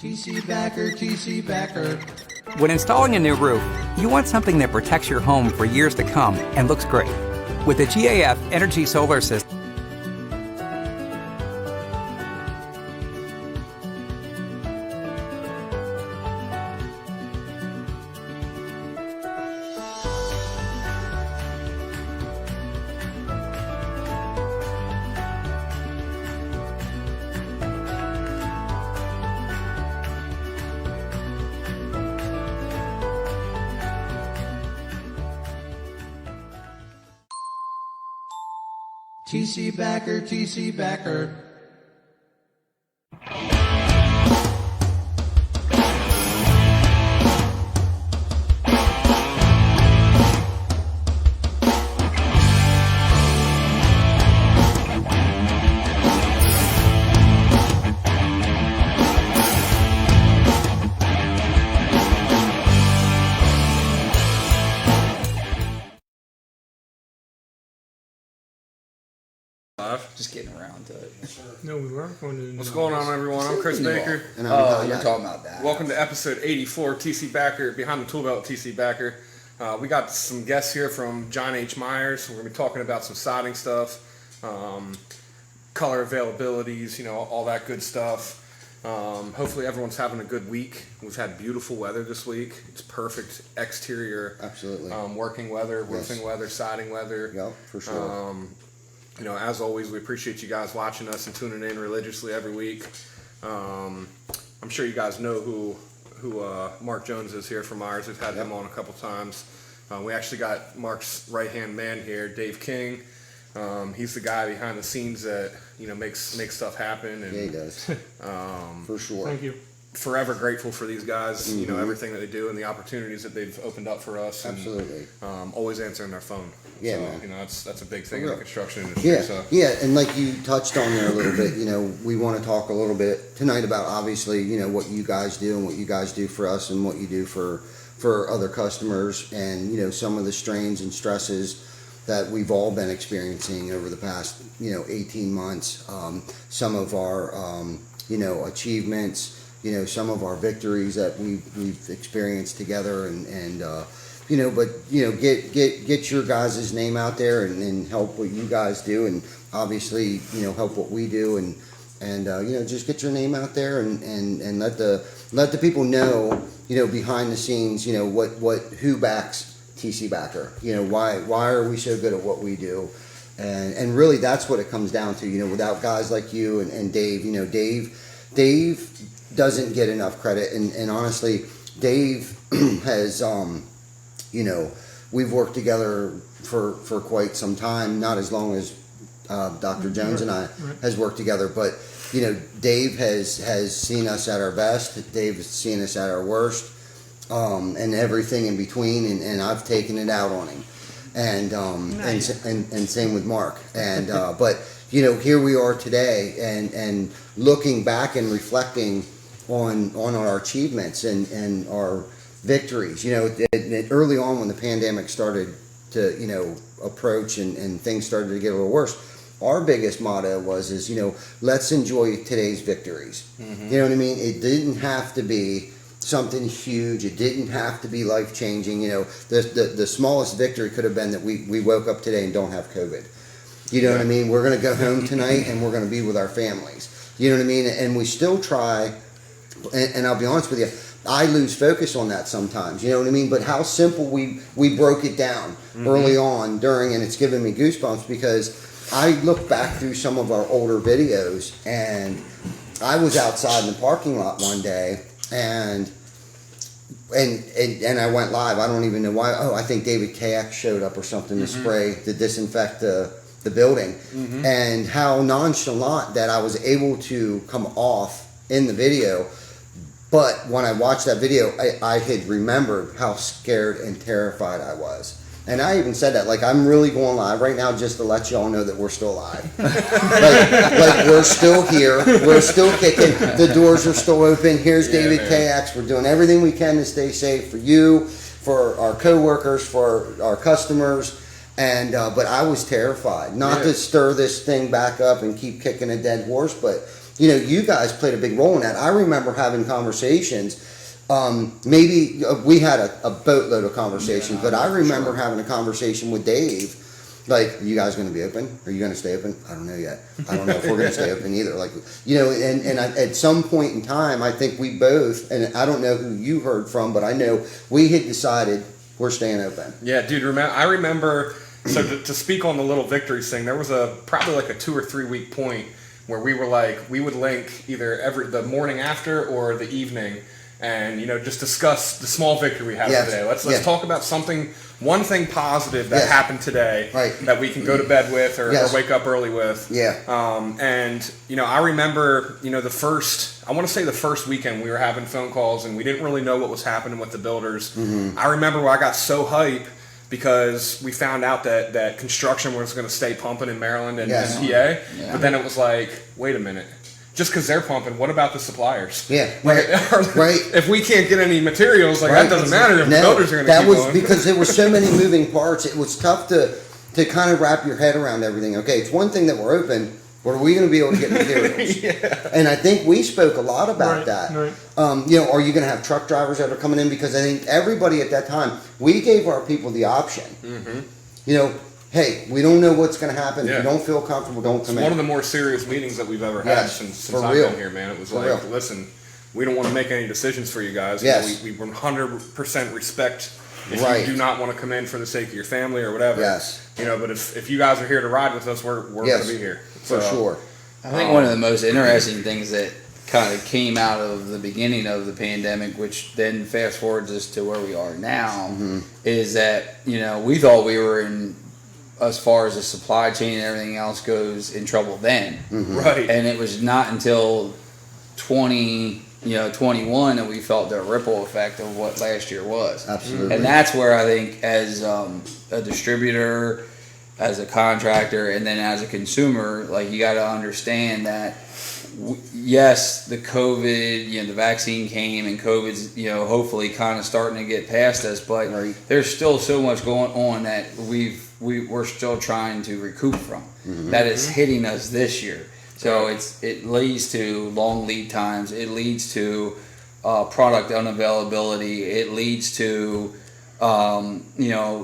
TC Backer, TC Backer. When installing a new roof, you want something that protects your home for years to come and looks great. With the GAF Energy Solar System, TC Backer, TC Backer. just getting around to it. No, we weren't going to. What's going on, everyone? I'm Chris Baker. Oh, you're talking about that. Welcome to episode 84, TC Backer, Behind the Tool Belt, TC Backer. We got some guests here from John H. Meyers. We're going to be talking about some siding stuff, color availabilities, you know, all that good stuff. Hopefully everyone's having a good week. We've had beautiful weather this week. It's perfect exterior, absolutely, working weather, roofing weather, siding weather. Yep, for sure. You know, as always, we appreciate you guys watching us and tuning in religiously every week. I'm sure you guys know who Mark Jones is here from Meyers. We've had him on a couple times. We actually got Mark's right-hand man here, Dave King. He's the guy behind the scenes that, you know, makes stuff happen. And, yeah, he does. For sure. Thank you. Forever grateful for these guys, you know, everything that they do and the opportunities that they've opened up for us. Absolutely. And, always answering their phone. Yeah, so, man. You know, that's a big thing in the construction industry. Yeah, so. yeah, and like you touched on there a little bit, you know, we want to talk a little bit tonight about obviously, you know, what you guys do and what you guys do for us and what you do for other customers and, you know, some of the strains and stresses that we've all been experiencing over the past, you know, 18 months. Some of our, you know, achievements, you know, some of our victories that we've experienced together and you know, but, you know, get your guys' name out there and help what you guys do and obviously, you know, help what we do and you know, just get your name out there and let the people know, you know, behind the scenes, you know, who backs TC Backer, you know, why are we so good at what we do, and really that's what it comes down to, you know, without guys like you and Dave, you know, Dave doesn't get enough credit, and honestly, Dave has, you know, we've worked together for quite some time, not as long as Dr. Jones and I has worked together, but you know, Dave has seen us at our best, Dave has seen us at our worst, and everything in between, and I've taken it out on him, and nice. and same with Mark, and but you know, here we are today, and looking back and reflecting on our achievements and our victories. You know, early on when the pandemic started to, you know, approach and things started to get a little worse, our biggest motto is, you know, let's enjoy today's victories. Mm-hmm. You know what I mean? It didn't have to be something huge. It didn't have to be life-changing. You know, the smallest victory could have been that we woke up today and don't have COVID. You know what I mean? We're going to go home tonight and we're going to be with our families. You know what I mean? And we still try, and I'll be honest with you, I lose focus on that sometimes, you know what I mean? But how simple we broke it down early on during, and it's given me goosebumps because I look back through some of our older videos, and I was outside in the parking lot one day, and I went live. I don't even know why. Oh, I think David KX showed up or something to spray, to disinfect the building, and how nonchalant that I was able to come off in the video. But when I watched that video, I had remembered how scared and terrified I was. And I even said that, like, I'm really going live right now just to let y'all know that we're still alive. like we're still here. We're still kicking. The doors are still open. Here's David KX. We're doing everything we can to stay safe for you, for our coworkers, for our customers. And but I was terrified. Not to stir this thing back up and keep kicking a dead horse, but you guys played a big role in that. I remember having conversations. Maybe we had a boatload of conversations, but I remember having a conversation with Dave. Like, are you guys going to be open? Are you going to stay open? I don't know yet. I don't know if we're going to stay open either. Like, at some point in time, I think we both, and I don't know who you heard from, but I know we had decided we're staying open. Yeah, dude. I remember. So to speak on the little victories thing, there was probably like a 2 or 3 week point where we were like, we would link either the morning after or the evening, and just discuss the small victory we had today. Let's talk about one thing positive that happened today that we can go to bed with or wake up early with. Yeah. I remember the first weekend we were having phone calls and we didn't really know what was happening with the builders. Mm-hmm. I remember I got so hyped because we found out that construction was going to stay pumping in Maryland and PA. Yeah. But then it was like, wait a minute. Just because they're pumping, what about the suppliers? Yeah, right. If we can't get any materials, that doesn't matter if the builders are going to keep going. That was because there were so many moving parts. It was tough to kind of wrap your head around everything. Okay, it's one thing that we're open, but are we going to be able to get materials? And I think we spoke a lot about that. Right. Are you going to have truck drivers that are coming in? Because I think everybody at that time, we gave our people the option. Mm-hmm. Hey, we don't know what's going to happen. If you don't feel comfortable, don't come in. It's one of the more serious meetings that we've ever had since I've been here, man. It was like, listen, we don't want to make any decisions for you guys. Yes. We 100% respect if you do not want to come in for the sake of your family or whatever. Yes. But if you guys are here to ride with us, we're going to be here. For sure. I think one of the most interesting things that kind of came out of the beginning of the pandemic, which then fast forwards us to where we are now, is that, we thought we were in, as far as the supply chain and everything else goes, in trouble then. Mm-hmm. Right. And it was not until 2021 that we felt the ripple effect of what last year was. Absolutely. And that's where I think as a distributor, as a contractor, and then as a consumer, you got to understand that yes, the COVID, the vaccine came and COVID's, hopefully kind of starting to get past us, but there's still so much going on that we're still trying to recoup from. Mm-hmm. That is hitting us this year. So it leads to long lead times. It leads to product unavailability. It leads to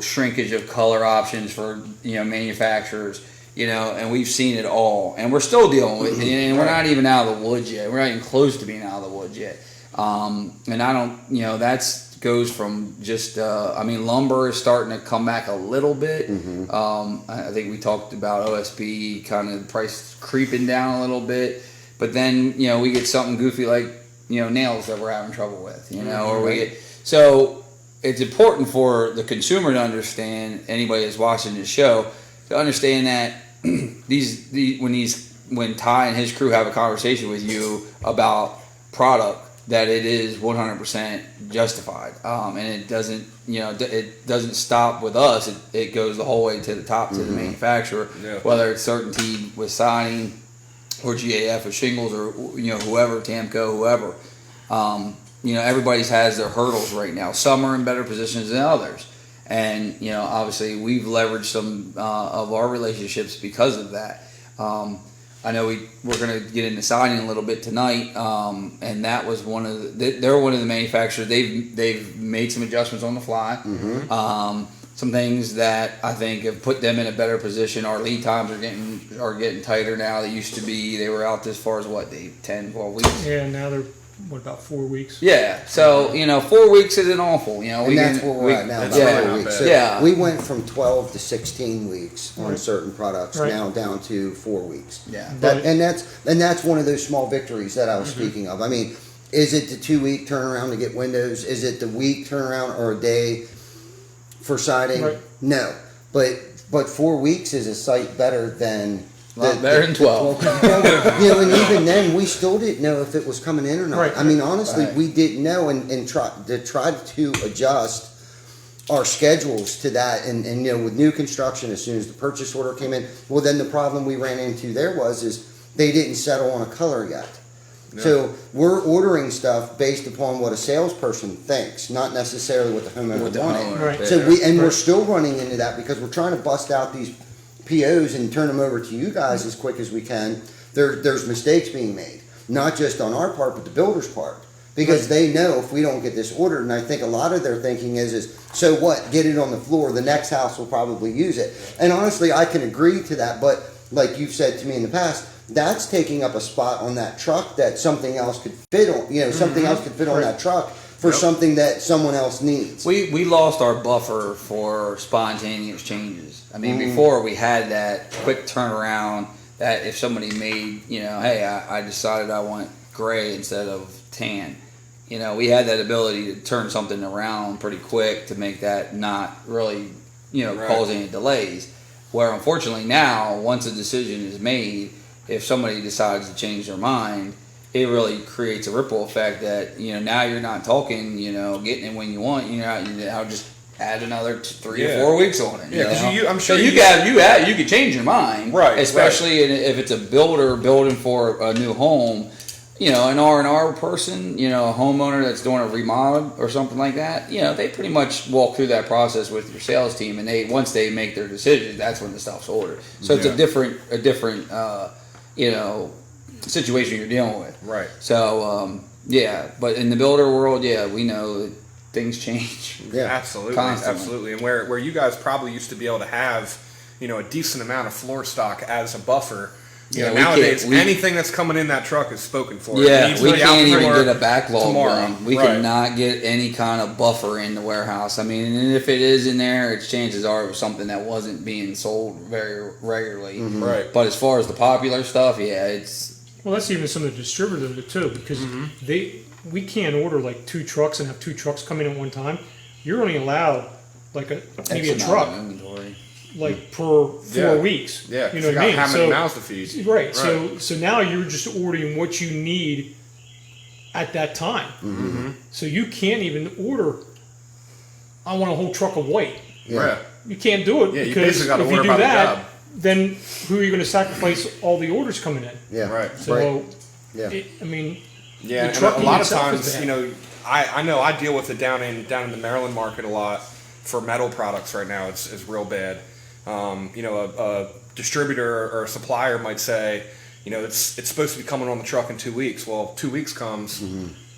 shrinkage of color options for manufacturers. And we've seen it all, and we're still dealing with it, and we're not even out of the woods yet. We're not even close to being out of the woods yet. And I don't, that's goes from just, lumber is starting to come back a little bit. Mm-hmm. I think we talked about OSB kind of price creeping down a little bit, but then, we get something goofy like, nails that we're having trouble with, or we get, so it's important for the consumer to understand, anybody that's watching this show, to understand that when Ty and his crew have a conversation with you about product, that it is 100% justified, and it doesn't, it doesn't stop with us. It goes the whole way to the top to the manufacturer, whether it's Certainty with siding, or GAF with shingles, or whoever, Tamco, whoever. Everybody's has their hurdles right now. Some are in better positions than others. And, obviously we've leveraged some of our relationships because of that. I know we're going to get into siding a little bit tonight, and that was they're one of the manufacturers. They've made some adjustments on the fly. Mm-hmm. Some things that I think have put them in a better position. Our lead times are getting tighter now. They used to be, they were out as far as 10, 12 weeks. Yeah, now they're about 4 weeks. Yeah, so 4 weeks isn't awful. And that's where we're at now. About 4 weeks. So we went from 12 to 16 weeks on certain products, now down to 4 weeks. Yeah, and that's one of those small victories that I was speaking of. I mean, is it the 2 week turnaround to get windows? Is it the week turnaround or a day for siding? Right. No, but 4 weeks is a sight better than. Better than 12. And even then, we still didn't know if it was coming in or not. Right. I mean, honestly, we didn't know, and tried to adjust our schedules to that. And with new construction, as soon as the purchase order came in, well, then the problem we ran into there is they didn't settle on a color yet. No. So we're ordering stuff based upon what a salesperson thinks, not necessarily what the homeowner wanted. Right. So we're still running into that because we're trying to bust out these POs and turn them over to you guys as quick as we can. There's mistakes being made. not just on our part, but the builder's part. Because they know if we don't get this ordered, and I think a lot of their thinking is so what? Get it on the floor. The next house will probably use it. And honestly, I can agree to that. But like you've said to me in the past, that's taking up a spot on that truck that something else could fit on. You know, something else could fit on that truck for something that someone else needs. We lost our buffer for spontaneous changes. I mean, before we had that quick turnaround that if somebody made, you know, hey, I decided I want gray instead of tan. You know, we had that ability to turn something around pretty quick to make that not really, you know, cause any delays. Where unfortunately now, once a decision is made, if somebody decides to change their mind, it really creates a ripple effect that, you know, now you're not talking, you know, getting it when you want. I'll just add another 3 or 4 weeks on it. Yeah, because I'm sure so you could change your mind, right? Especially if it's a builder building for a new home. You know, an R&R person, you know, a homeowner that's doing a remodel or something like that, you know, they pretty much walk through that process with your sales team, and once they make their decision, that's when the stuff's ordered. So it's a different, you know, situation you're dealing with. Right. So but in the builder world, we know that things change. Yeah, absolutely, constantly. absolutely. And where you guys probably used to be able to have, you know, a decent amount of floor stock as a buffer. You know, nowadays, anything that's coming in that truck is spoken for. Yeah, we can't even get a backlog tomorrow. going. We cannot get any kind of buffer in the warehouse. I mean, and if it is in there, its chances are it was something that wasn't being sold very regularly. Right. But as far as the popular stuff, it's... Well, that's even some of the distributors too, because we can't order like 2 trucks and have 2 trucks come in at one time. You're only allowed like maybe a truck. Like per 4 weeks. Yeah, you know what I mean? How many mouths to feed. Right. So now you're just ordering what you need at that time. So you can't even order, I want a whole truck of white. Yeah. You can't do it you because basically got to if you order do by the that, job. then who are you going to sacrifice all the orders coming in? Yeah. Right. So, Yeah. I mean, Yeah, the and a trucking lot of itself is times, bad. you know, I know I deal with it down in the Maryland market a lot for metal products right now. It's real bad. You know, a distributor or a supplier might say, you know, it's supposed to be coming on the truck in 2 weeks. Well, 2 weeks comes,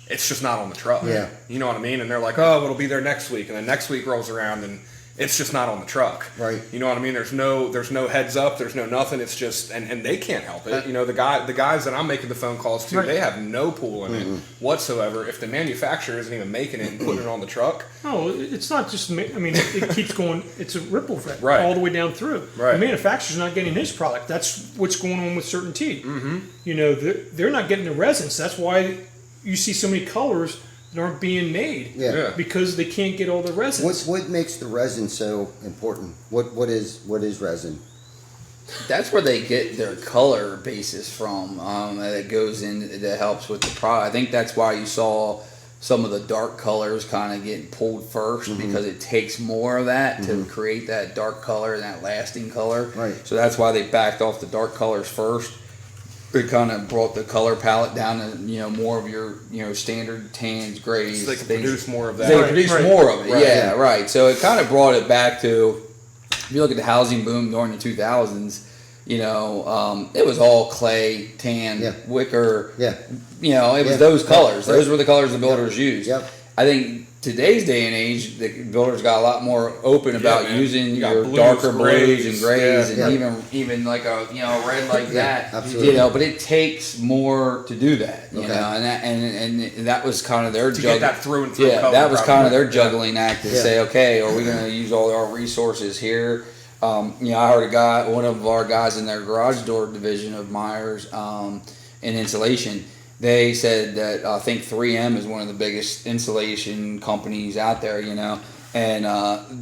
it's just not on the truck. Yeah. You know what I mean? And they're like, oh, it'll be there next week, and then next week rolls around and it's just not on the truck. Right. You know what I mean? There's no heads up. There's no nothing. It's just and they can't help it. You know, the guys that I'm making the phone calls to, they have no pool in it whatsoever. If the manufacturer isn't even making it and putting it on the truck. no, it's not just. I mean, it keeps going. It's a ripple effect Right. all the way down through. Right. The manufacturer's not getting his product. That's what's going on with Certainty. You know, they're not getting the resins. That's why you see so many colors that aren't being made. Yeah. Because they can't get all the resins. What makes the resin so important? What is resin? That's where they get their color basis from. That goes in, that helps with the product. I think that's why you saw some of the dark colors kind of getting pulled first, because it takes more of that to create that dark color and that lasting color. Right. So that's why they backed off the dark colors first. It kind of brought the color palette down to, you know, more of your, you know, standard tans, grays. So they can produce more of that. They produce more of it. Right. Yeah, right. So it kind of brought it back to, if you look at the housing boom during the 2000s, you know, it was all clay, tan, wicker. Yeah. You know, it was those colors. Those were the colors the builders used. Yep. I think today's day and age, the builders got a lot more open about man. using You got your blues, darker blues grays, and grays, yeah. and even like a, you know, red like that. absolutely. You know, but it takes more to do that. You Okay. know, and that was kind of their To get that through and through. yeah, color that was kind of probably. their juggling act to Yeah. say, okay, are we going to use all our resources here? You know, I heard one of our guys in their garage door division of Meyers, in insulation. They said that I think 3M is one of the biggest insulation companies out there. You know, and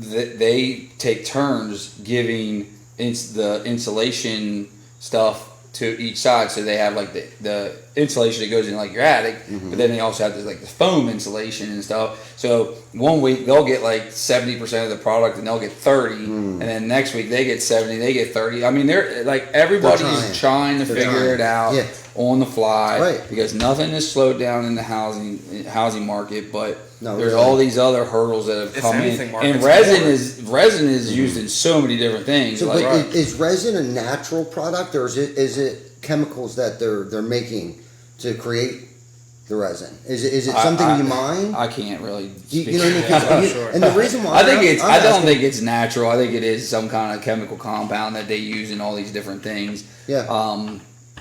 they take turns giving the insulation stuff to each side. So they have like the insulation that goes in like your attic, but then they also have this like the foam insulation and stuff. So 1 week they'll get like 70% of the product and they'll get 30, and then next week they get 70, they get 30. I mean, they're like everybody's trying to figure it out on the fly, Right. because nothing is slowed down in the housing market, but No, there's really. all these other hurdles that have It's come in. anything And market's resin is used in so many different things. So, like, but is resin a natural product, or is it chemicals that they're making to create the resin? Is it something you mind? I can't really. You know what I mean? 'Cause and the reason why I think it's. I'm I don't asking- think it's natural. I think it is some kind of chemical compound that they use in all these different things. Yeah.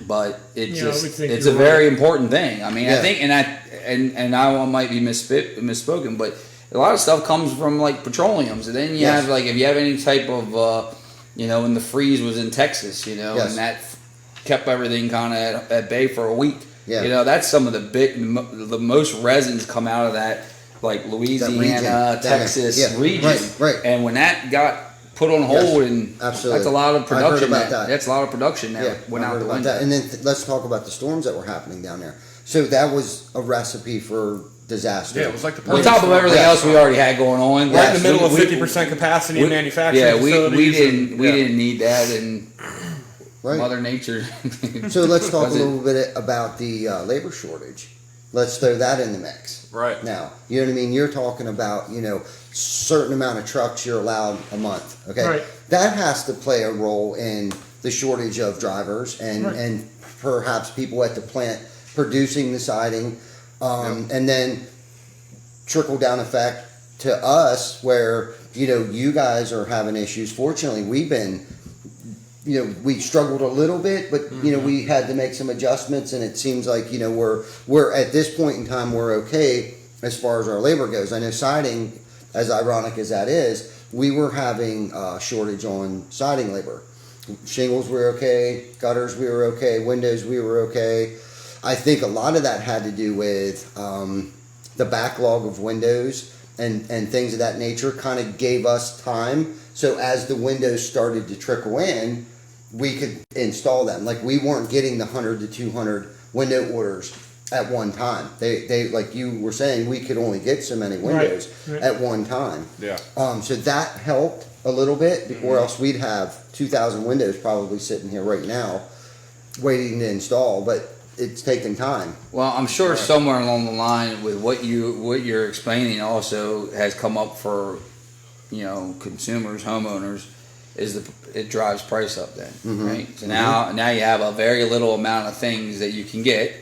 But it Yeah, I just would think it's you're a very important thing. I mean, I Yeah. think, and I might be misspoken, but a lot of stuff comes from like petroleums, and then you Yes. have like if you have any type of when the freeze was in Texas, Yes. and that kept everything kind of at bay for a week. Yeah. That's some of the most resins come out of that, like Louisiana, region. Texas Yeah. region. Right. And when that got put on hold, and absolutely. that's a lot of I heard production. about that. That's a lot of production that Yeah, went I out heard the about window. that. And then let's talk about the storms that were happening down there. So that was a recipe for disaster. Yeah, it was like the On top of everything else we already had going on, Right in the middle of we- 50% capacity in manufacturing. Yeah, we facilities didn't need that, and Right. Mother Nature. So let's talk a wasn't- little bit about the labor shortage. Let's throw that in the mix. Right. Now, you know what I mean? You're talking about, certain amount of trucks you're allowed a month. Okay. Right. That has to play a role in the shortage of drivers and, Right. and perhaps people at the plant producing the siding. And then trickle down effect to us where, you guys are having issues. Fortunately, we've been, we struggled a little bit, but we had to make some adjustments, and it seems like we're at this point in time we're okay as far as our labor goes. I know siding, as ironic as that is, we were having a shortage on siding labor. Shingles we were okay, gutters we were okay, windows we were okay. I think a lot of that had to do with the backlog of windows and things of that nature kind of gave us time. So as the windows started to trickle in, we could install them. Like we weren't getting the 100 to 200 window orders at one time. They like you were saying, we could only get so many windows Right. at one time. Yeah. So that helped a little bit, or else we'd have 2,000 windows probably sitting here right now waiting to install, but it's taking time. Well, I'm sure somewhere along the line with what you're explaining also has come up for consumers, homeowners, is it drives price up then, right? So now you have a very little amount of things that you can get,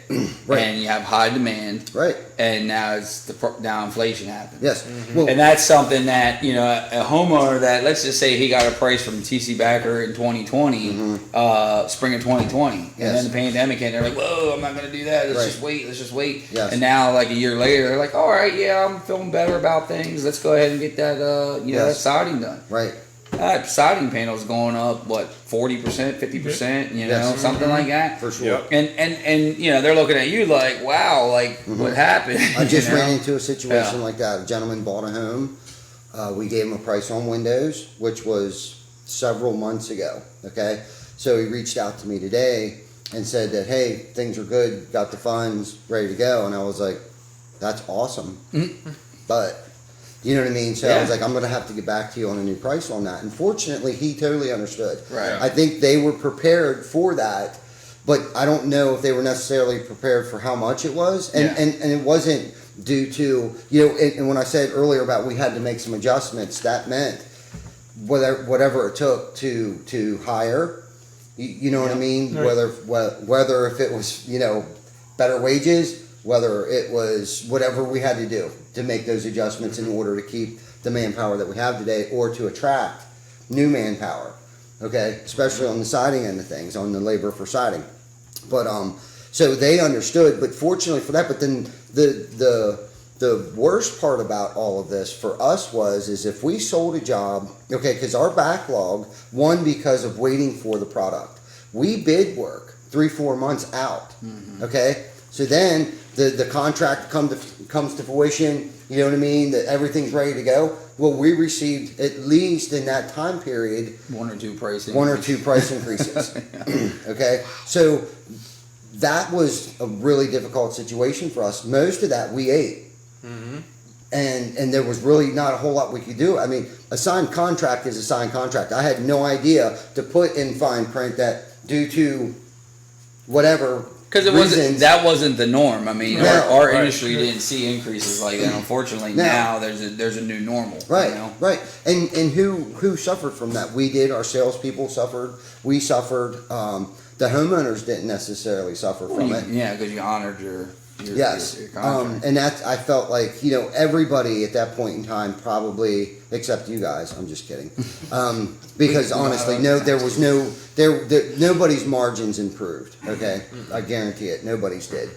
Right. and you have high demand, Right. and now it's now inflation happens. Yes. Well, And that's something that, a homeowner that, let's just say he got a price from TC Backer in 2020, spring of 2020. And Yes. then the pandemic hit, they're like, whoa, I'm not going to do that. Let's Right. just wait. Yes. And now, like a year later, they're like, all right, yeah, I'm feeling better about things. Let's go ahead and get that, that Yes. siding done. right. Siding panels going up, 40%, 50%, Yes. something like that. For sure. Yep. And they're looking at you like, wow, like what happened? I just You know? ran into a situation Yeah. like that. A gentleman bought a home. We gave him a price on windows, which was several months ago. Okay. So he reached out to me today and said that, hey, things are good, got the funds, ready to go. And I was like, that's awesome. But, you know what I mean? So I was Yeah. like, I'm going to have to get back to you on a new price on that. And fortunately, he totally understood. Right. I think they were prepared for that, but I don't know if they were necessarily prepared for how much it was. And, Yeah. and it wasn't due to, and when I said earlier about we had to make some adjustments, that meant whatever it took to hire, you know what I mean? Right. Whether if it was, better wages, whether it was whatever we had to do to make those adjustments in order to keep the manpower that we have today or to attract new manpower, okay? Especially on the siding end of things, on the labor for siding. But, so they understood, but fortunately for that, but then the worst part about all of this for us is if we sold a job, okay, because our backlog, one, because of waiting for the product, we bid work 3-4 months out, okay? So then the contract comes to fruition, you know what I mean, that everything's ready to go. Well, we received, at least in that time period, One or two price increases. Okay? So that was a really difficult situation for us. Most of that we ate. And there was really not a whole lot we could do. I mean, a signed contract is a signed contract. I had no idea to put in fine print that due to whatever Because that wasn't the norm. I mean, No. our Right. industry didn't see increases like that. Unfortunately, No. now there's a new normal. Right, You know? right. And who suffered from that? We did. Our salespeople suffered. We suffered. The homeowners didn't necessarily suffer from it. Yeah, because you honored your Yes, your contract. and that I felt like everybody at that point in time probably, except you guys. I'm just kidding, because honestly, there was nobody's margins improved. Okay, I guarantee it. Nobody's did,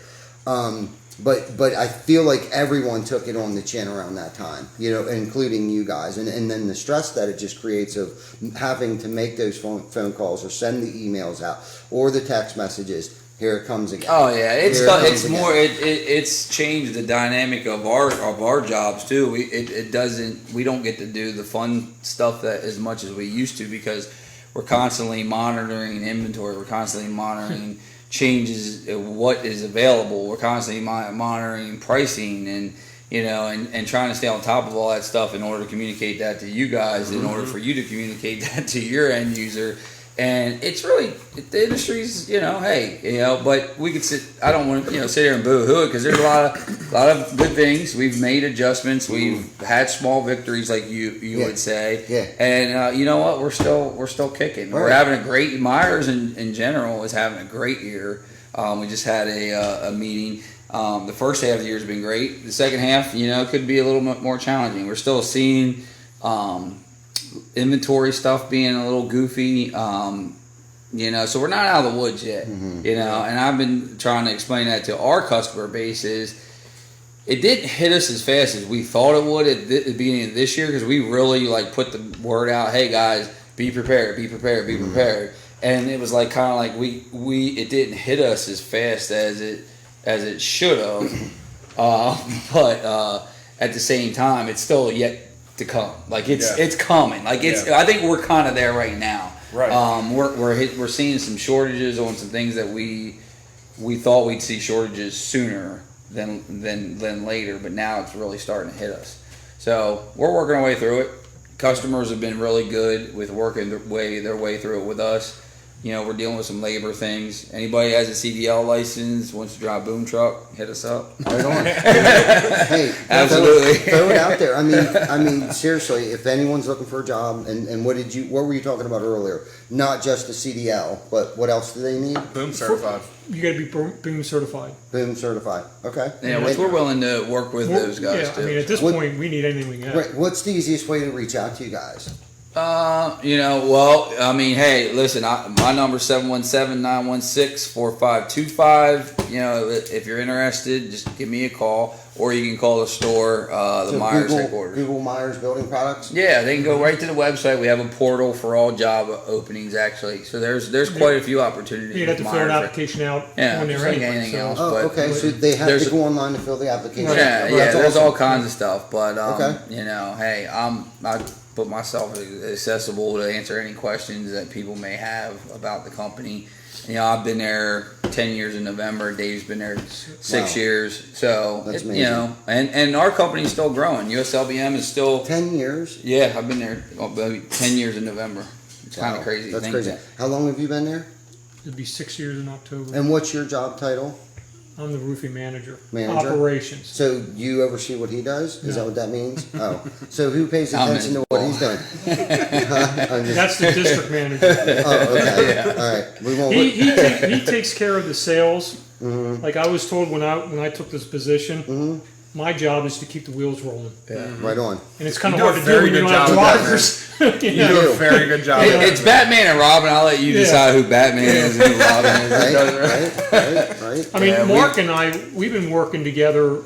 but I feel like everyone took it on the chin around that time. Including you guys, and then the stress that it just creates of having to make those phone calls or send the emails out or the text messages. Here it comes again. Oh yeah, it's again. more. It's changed the dynamic of our jobs too. We don't get to do the fun stuff that as much as we used to because we're constantly monitoring inventory. We're constantly monitoring changes of what is available. We're constantly monitoring pricing and trying to stay on top of all that stuff in order to communicate that to you guys. In order for you to communicate that to your end user. And it's really, the industry's, but we could sit, I don't want to, sit here and boo-hoo it because there's a lot of good things. We've made adjustments. We've had small victories like you would say. Yeah. And you know what? We're still kicking. We're having a great, Meyers in general is having a great year. We just had a meeting. The first half of the year has been great. The second half, could be a little bit more challenging. We're still seeing, inventory stuff being a little goofy, so we're not out of the woods yet, and I've been trying to explain that to our customer base is it didn't hit us as fast as we thought it would at the beginning of this year because we really put the word out, hey guys, be prepared, be prepared, and it was kind of like it didn't hit us as fast as it should have, but at the same time it's still yet to come. It's coming. I think we're kind of there right now. Right. We're seeing some shortages on some things that we thought we'd see shortages sooner than later, but now it's really starting to hit us. So we're working our way through it. Customers have been really good with working their way through it with us. We're dealing with some labor things. Anybody has a CDL license, wants to drive a boom truck, hit us up. Right on. Hey, absolutely. Throw it out there. I mean, seriously, if anyone's looking for a job, and what were you talking about earlier? Not just the CDL, but what else do they need? Boom certified. You got to be boom certified. Boom certified. Okay. Yeah, which we're willing to work with those guys too. I mean, at this point, we need anything we can get. Right. What's the easiest way to reach out to you guys? Hey, listen, my number's 717-916-4525. If you're interested, just give me a call, or you can call the store, the Meyers headquarters. Google Meyers Building Products? Yeah, they can go right to the website. We have a portal for all job openings, actually. So there's quite a few opportunities. You have to fill an application out when they're ready. Anything else. Oh, but okay. So they have to go online to fill the application. Yeah, That's there's awesome. all kinds of stuff. But Okay. hey, I put myself accessible to answer any questions that people may have about the company. I've been there 10 years in November. Dave's been there 6 years. So, That's amazing. And our company's still growing. USLBM is still 10 years? Yeah, I've been there maybe 10 years in November. It's kind of crazy. That's crazy. How long have you been there? It'd be 6 years in October. And what's your job title? I'm the roofing manager. Manager? Operations. So you oversee what he does? Is that what that means? Oh. So who pays attention to what he's doing? That's the district manager. Oh, okay. Yeah. All right. We won't. He takes care of the sales. Mm-hmm. Like I was told when I took this position, my job is to keep the wheels rolling. Yeah. Right on. And it's kind of hard to do when you don't have drivers. You do a very good job. It's Batman and Robin. I'll let you decide who Batman is and who Robin is. Right. I mean, Mark and I, we've been working together.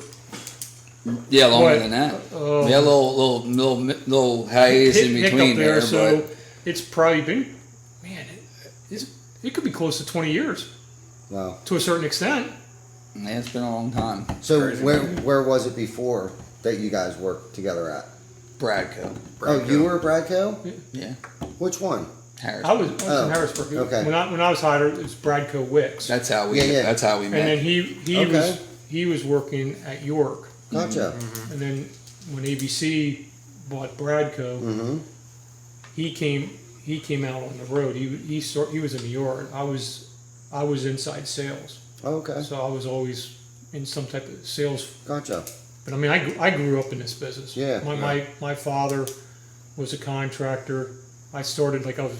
Yeah, longer than that. We had a little hiatus in between there. So it's probably been, it could be close to 20 years. Wow. To a certain extent. Yeah, it's been a long time. So where was it before that you guys worked together at? Bradco. Oh, you were at Bradco? Yeah. Which one? Harrisburg. I was in Harrisburg. Okay. When I was hired, it was Bradco Wicks. That's how we. Yeah. That's how we met. And then he was working at York. Gotcha. Mm-hmm. And then when ABC bought Bradco, he came out on the road. He was in New York. I was inside sales. Okay. So I was always in some type of sales. Gotcha. But I mean, I grew up in this business. Yeah. My father was a contractor. I started like I was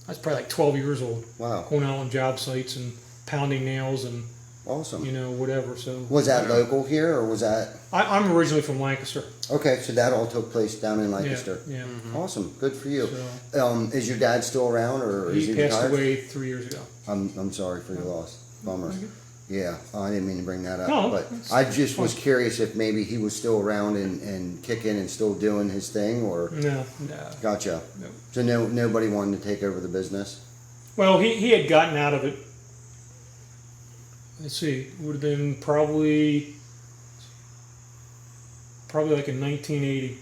I was probably like 12 years old. Wow. Going out on job sites and pounding nails and, Awesome. whatever. So Was that local here, or was that? I'm originally from Lancaster. Okay, so that all took place down in Lancaster. Yeah. Awesome. Good for you. So, Is your dad still around, or is he he passed retired? away 3 years ago. I'm sorry for your loss. Bummer. Yeah, I didn't mean to bring that up, No, but it's I just was fine. curious if maybe he was still around and kicking and still doing his thing, or No. gotcha. No. So nobody wanted to take over the business. Well, he had gotten out of it. Let's see, it would have been probably like in 1980.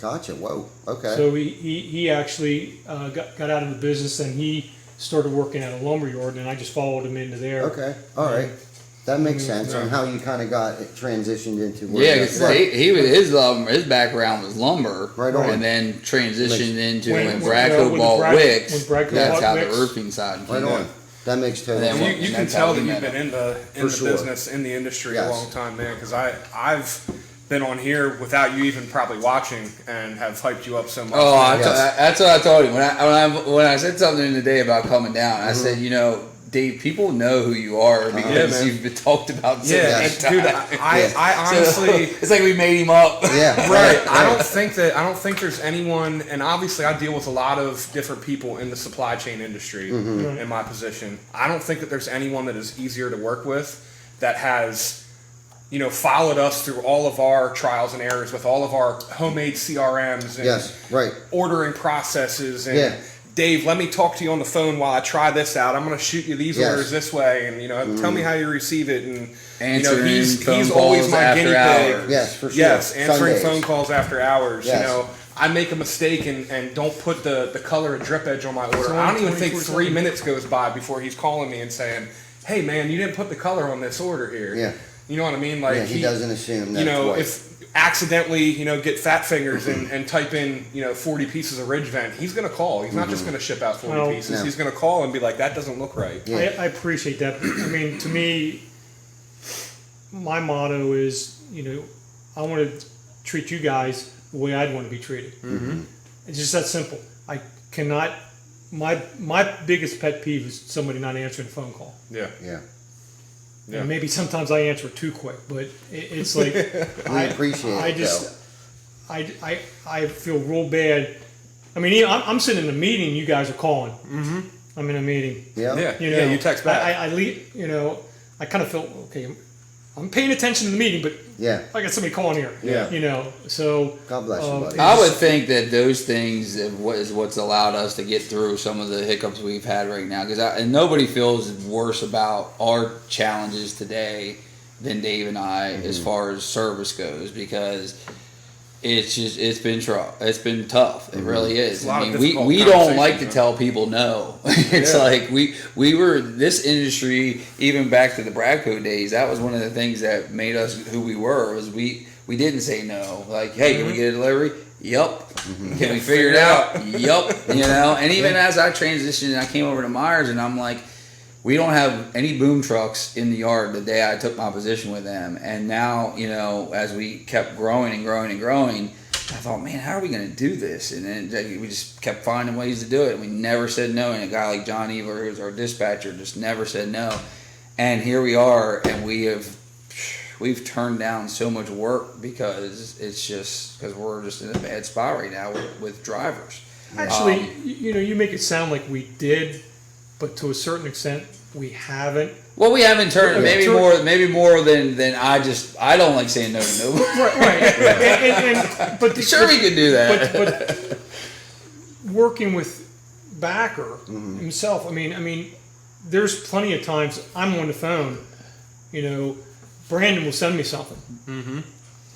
Gotcha. Whoa. Okay. So he actually got out of the business, and he started working at a lumber yard, and I just followed him into there. Okay. All right. That makes sense on how you kind of got it transitioned into where Yeah, you're because at. his background was lumber, Right on. and then transitioned into When- when when Bradco bought Brad- Wicks. when Bradco That's bought how Wicks. the roofing side came Right in. on. That makes total And then sense. what- You can That's how tell we that you've met been him. in the sure. business, in the industry Yes. a long time, man. Because I've been on here without you even probably watching, and have hyped you up so much. Oh, man. that's what I told him when I said something today about coming down. I said, Dave, people know who you are because man. you've been talked about so Yeah, many and dude, times. I So, honestly. it's like we made him up. Yeah. Right. I don't think there's anyone, and obviously I deal with a lot of different people in the supply chain industry in my position. I don't think that there's anyone that is easier to work with that has, followed us through all of our trials and errors with all of our homemade CRMs and Yes. Right. ordering processes and Yeah. Dave, let me talk to you on the phone while I try this out. I'm going to shoot you these Yes. orders this way, and tell me how you receive it. And Answering he's phone always calls my after guinea pig. hours. Yes, for sure. Yes, answering Sundays. phone calls after hours. Yes. I make a mistake and don't put the color and drip edge on my order. I don't even think 3 minutes goes by before he's calling me and saying, "Hey, man, you didn't put the color on this order here." Yeah. You know what I mean? Like Yeah, he doesn't assume that's what. if accidentally, get fat fingers and type in, 40 pieces of ridge vent, he's going to call. He's not just going to ship out 40 No. pieces. No. He's going to call and be like, that doesn't look right. Yeah. I appreciate that. I mean, to me, my motto is, I want to treat you guys the way I'd want to be treated. Mm-hmm. It's just that simple. I cannot. My biggest pet peeve is somebody not answering a phone call. Yeah. Yeah. Yeah. And maybe sometimes I answer too quick, but it's like We appreciate I it, just I feel real bad. I mean, I'm sitting in a meeting, you guys are calling. Mm-hmm. I'm in a meeting. Yeah. Yeah. You text back. I leave. I kind of feel okay. I'm paying attention to the meeting, but Yeah. I got somebody calling here. Yeah. So God bless you, buddy. I would think that those things is what's allowed us to get through some of the hiccups we've had right now. And nobody feels worse about our challenges today than Dave and I as far as service goes, because it's been tough. It really is. It's a lot of I mean, difficult we don't like to conversations, tell people no. It's like we were this industry, even back to the Bradco days. That was one of the things that made us who we were. Was we didn't say no. Like, hey, can we get a delivery? Yup. Can we figure it out? Yup. And even as I transitioned and I came over to Meyers, and I'm like, we don't have any boom trucks in the yard the day I took my position with them. And now, as we kept growing and growing and growing, I thought, man, how are we going to do this? And then we just kept finding ways to do it. We never said no. And a guy like John Ever, who's our dispatcher, just never said no. And here we are, and we've turned down so much work because we're just in a bad spot right now with drivers. actually, you make it sound like we did, but to a certain extent, we haven't. Well, we haven't turned maybe Sure. more than I don't like saying no to nobody. Right. But Sure, we could do that. But working with Backer himself, I mean, there's plenty of times I'm on the phone. Brandon will send me something,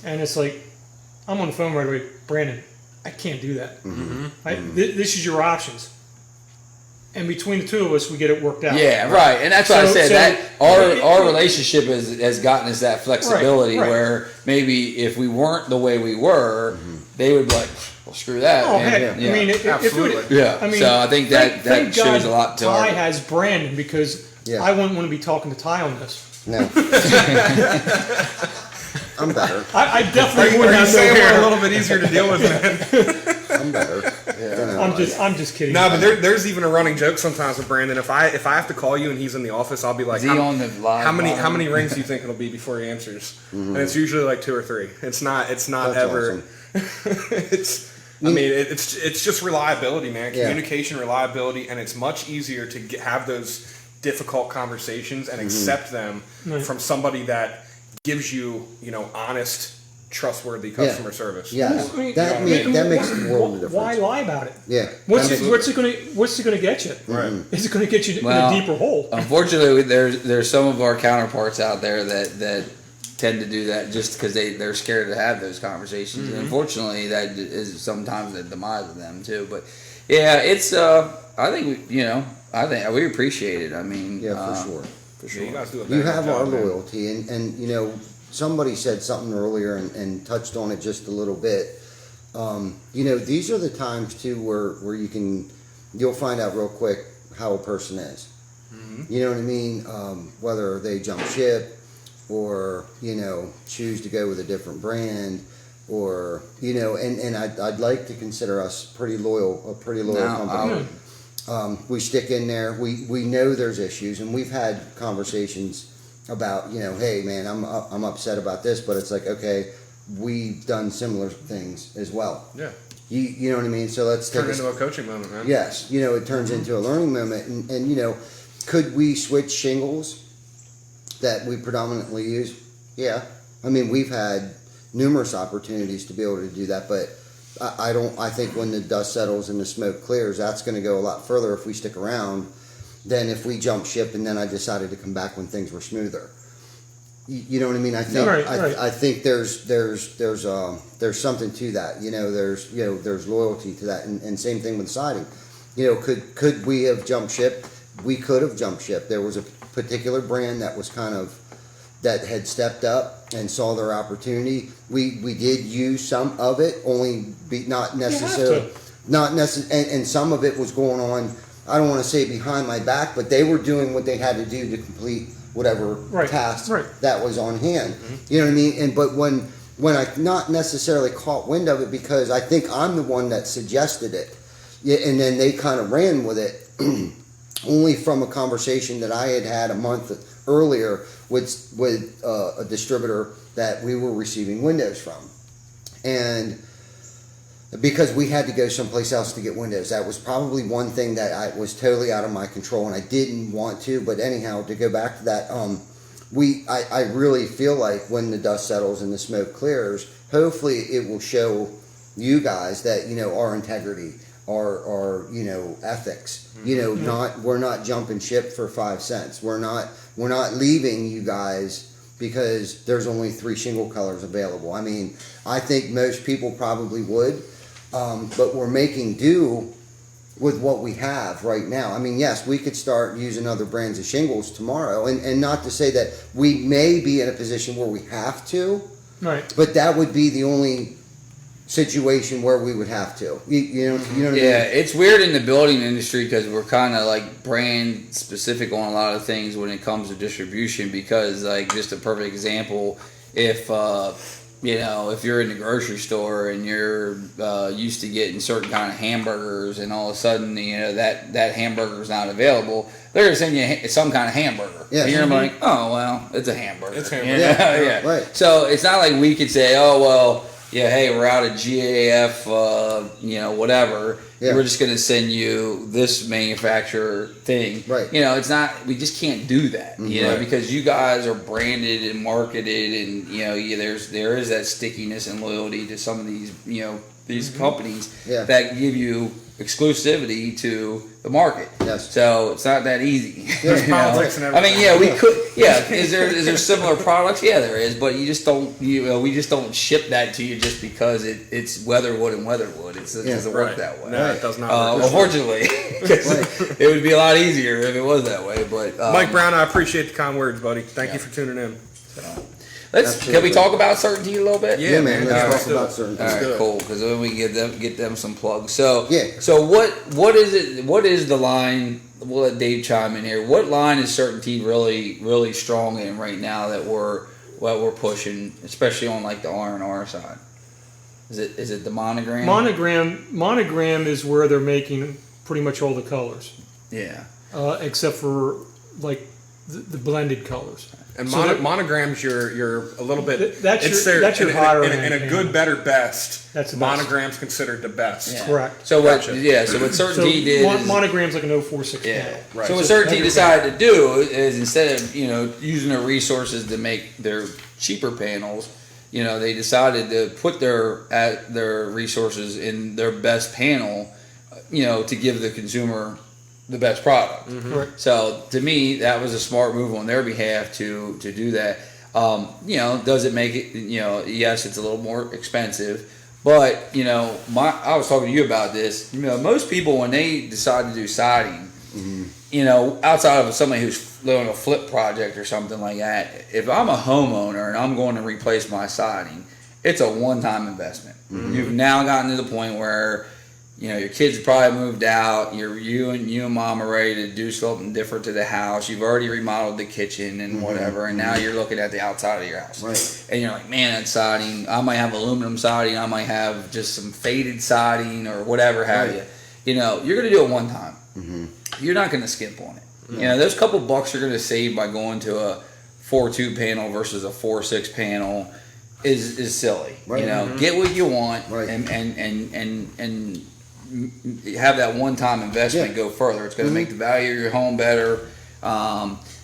and it's like I'm on the phone right away. Brandon, I can't do that. This is your options. And between the two of us, we get it worked out. Yeah, right. And that's why I So- said so- that our relationship has gotten us that flexibility Right. where maybe if we weren't the way we were, they would be like, well, screw that. Oh, man. heck, Yeah. I mean, if Absolutely. Yeah. I mean, So I think that thank shows God a lot to Ty our. has Brandon, because Yeah. I wouldn't want to be talking to Ty on this. No. I'm better. I Are definitely you, would are you have no saying we're a hair. little bit easier to deal with, man? I'm better. I'm just kidding. No, but there's even a running joke sometimes with Brandon. If I have to call you and he's in the office, I'll be like, Is he on the live how many line? rings do you think it'll be before he answers? And it's usually like 2 or 3. It's not That's ever. awesome. It's just reliability, man. Yeah. Communication, reliability, and it's much easier to have those difficult conversations and accept them from somebody that gives you, honest, trustworthy customer service. Yes, I mean, that makes a world of difference. Why lie about it? Yeah. What's That it going to get you? Right. Is it going to get you Well, in a deeper hole? Unfortunately, there's some of our counterparts out there that tend to do that just because they're scared to have those conversations. And unfortunately, that is sometimes the demise of them too. But yeah, it's I think we appreciate it. I mean, Yeah, for sure. Yeah, you guys do a You very have good our job, man. loyalty, and somebody said something earlier and touched on it just a little bit. These are the times too where you'll find out real quick how a person is. You know what I mean? Whether they jump ship or choose to go with a different brand, or and I'd like to consider us a pretty loyal company. We stick in there. We know there's issues, and we've had conversations about, hey man, I'm upset about this, but it's like, okay, we've done similar things as well. Yeah. You know what I mean? So let's Turn take into a coaching moment, man. yes, it turns into a learning moment, and could we switch shingles that we predominantly use? Yeah. I mean, we've had numerous opportunities to be able to do that, but I think when the dust settles and the smoke clears, that's going to go a lot further if we stick around than if we jump ship and then I decided to come back when things were smoother. You know what I mean? I think Right. I think there's something to that. There's loyalty to that, and same thing with siding. Could we have jumped ship? We could have jumped ship. There was a particular brand that was that had stepped up and saw their opportunity. We did use some of it, not necessarily, and some of it was going on. I don't want to say behind my back, but they were doing what they had to do to complete whatever task that was on hand. You know what I mean? But when I not necessarily caught wind of it, because I think I'm the one that suggested it, and then they kind of ran with it, only from a conversation that I had a month earlier with a distributor that we were receiving windows from, and because we had to go someplace else to get windows. That was probably one thing that I was totally out of my control, and I didn't want to. But anyhow, to go back to that, I really feel like when the dust settles and the smoke clears, hopefully it will show you guys that our integrity, our ethics. We're not jumping ship for 5 cents. We're not leaving you guys because there's only 3 shingle colors available. I mean, I think most people probably would. But we're making do with what we have right now. I mean, yes, we could start using other brands of shingles tomorrow, and not to say that we may be in a position where we have to, Right. but that would be the only situation where we would have to. You know what I mean? Yeah, it's weird in the building industry because we're kind of like brand specific on a lot of things when it comes to distribution. Because, like, just a perfect example, if you're in the grocery store and you're used to getting certain kind of hamburgers, and all of a sudden that hamburger's not available, they're going to send you some kind of hamburger. Yes. And you're like, oh well, it's a hamburger. It's hamburger. Yeah. Right. So it's not like we could say, oh well, yeah, hey, we're out of GAF, whatever. Yeah. We're just going to send you this manufacturer thing. Right. It's not. We just can't do that. Right. Because you guys are branded and marketed, and there is that stickiness and loyalty to some of these these companies Yeah. that give you exclusivity to the market. Yes. So it's not that easy. There's politics and I mean, everything. yeah, we could. Yeah, is there similar products? Yeah, there is, but you just don't. We just don't ship that to you just because it's Weatherwood and Weatherwood. It doesn't work Right. that way. No, it does not work. Unfortunately, 'cause it would be a lot easier if it was that way. But Mike Brown, I appreciate the kind words, buddy. Thank you for tuning in. can we Absolutely. talk about certainty a little bit? Yeah, man. Let's Let's talk do about it. certain All things. right, cool. Because then we can get them some plugs. So Yeah. So what is it? What is the line? We'll let Dave chime in here. What line is certainty really strong in right now that we're what we're pushing, especially on like the R&R side? Is it the monogram? Monogram is where they're making pretty much all the colors, Yeah. except for like the blended colors. And So that- monograms, you're a little bit. That's it's your- their, that's your in, higher in, end in a panel. good, better, best. That's the best. Monograms considered the best. Yeah. Correct. So what? Gotcha. Yeah. So what So Certainty did is, monogram's like an 046 yeah. panel. Right. So what So Certainty heavier decided to do is, instead of using their resources to make their cheaper panels, they decided to put their resources in their best panel, to give the consumer the best product. Correct. So to me, that was a smart move on their behalf to do that. Does it make it? Yes, it's a little more expensive, but I was talking to you about this. Most people, when they decide to do siding, outside of somebody who's doing a flip project or something like that, if I'm a homeowner and I'm going to replace my siding, it's a one-time investment. You've now gotten to the point where your kids probably moved out. You and mom are ready to do something different to the house. You've already remodeled the kitchen and whatever, and now you're looking at the outside of your house. Right. And you're like, man, that siding. I might have aluminum siding. I might have just some faded siding or whatever have you. You're gonna do it one time. You're not gonna skimp on it. Those couple bucks you're gonna save by going to a 4.2 panel versus a 4.6 panel is silly. Right. Get what you want, Right. and have that one-time investment Yeah. go further. It's going to make the value of your home better.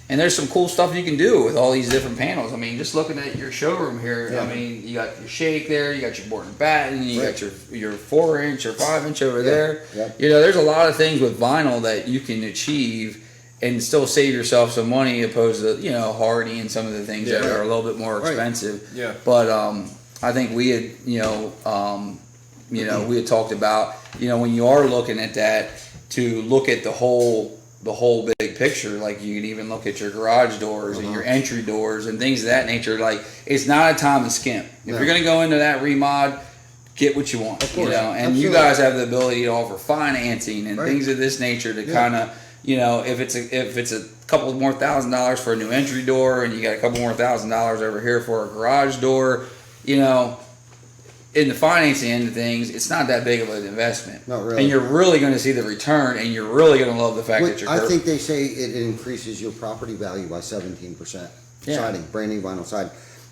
And there's some cool stuff you can do with all these different panels. I mean, just looking at your showroom here, Yeah. I mean, you got your shake there, you got your board and batten, you Right. got your 4-inch or 5-inch over there. Yeah. There's a lot of things with vinyl that you can achieve and still save yourself some money opposed to, Hardy and some of the things that Yeah. are a little bit more Right. expensive. Yeah. But I think we had, we had talked about, when you are looking at that, to look at the whole big picture. Like you can even look at your garage doors and your entry doors and things of that nature. Like it's not a time to skimp. If No. you're going to go into that remod, get what you want. Of course. And you Absolutely. guys have the ability to offer financing and Right. things of this nature to Yeah. kind of, if it's a couple more $1,000s for a new entry door and you got a couple more $1,000s over here for a garage door, in the financing end of things, it's not that big of an investment. Not really. And you're really going to see the return, and you're really going to love the fact that you're. I think they say it increases your property value by 17%. Yeah. Siding, brand new vinyl siding.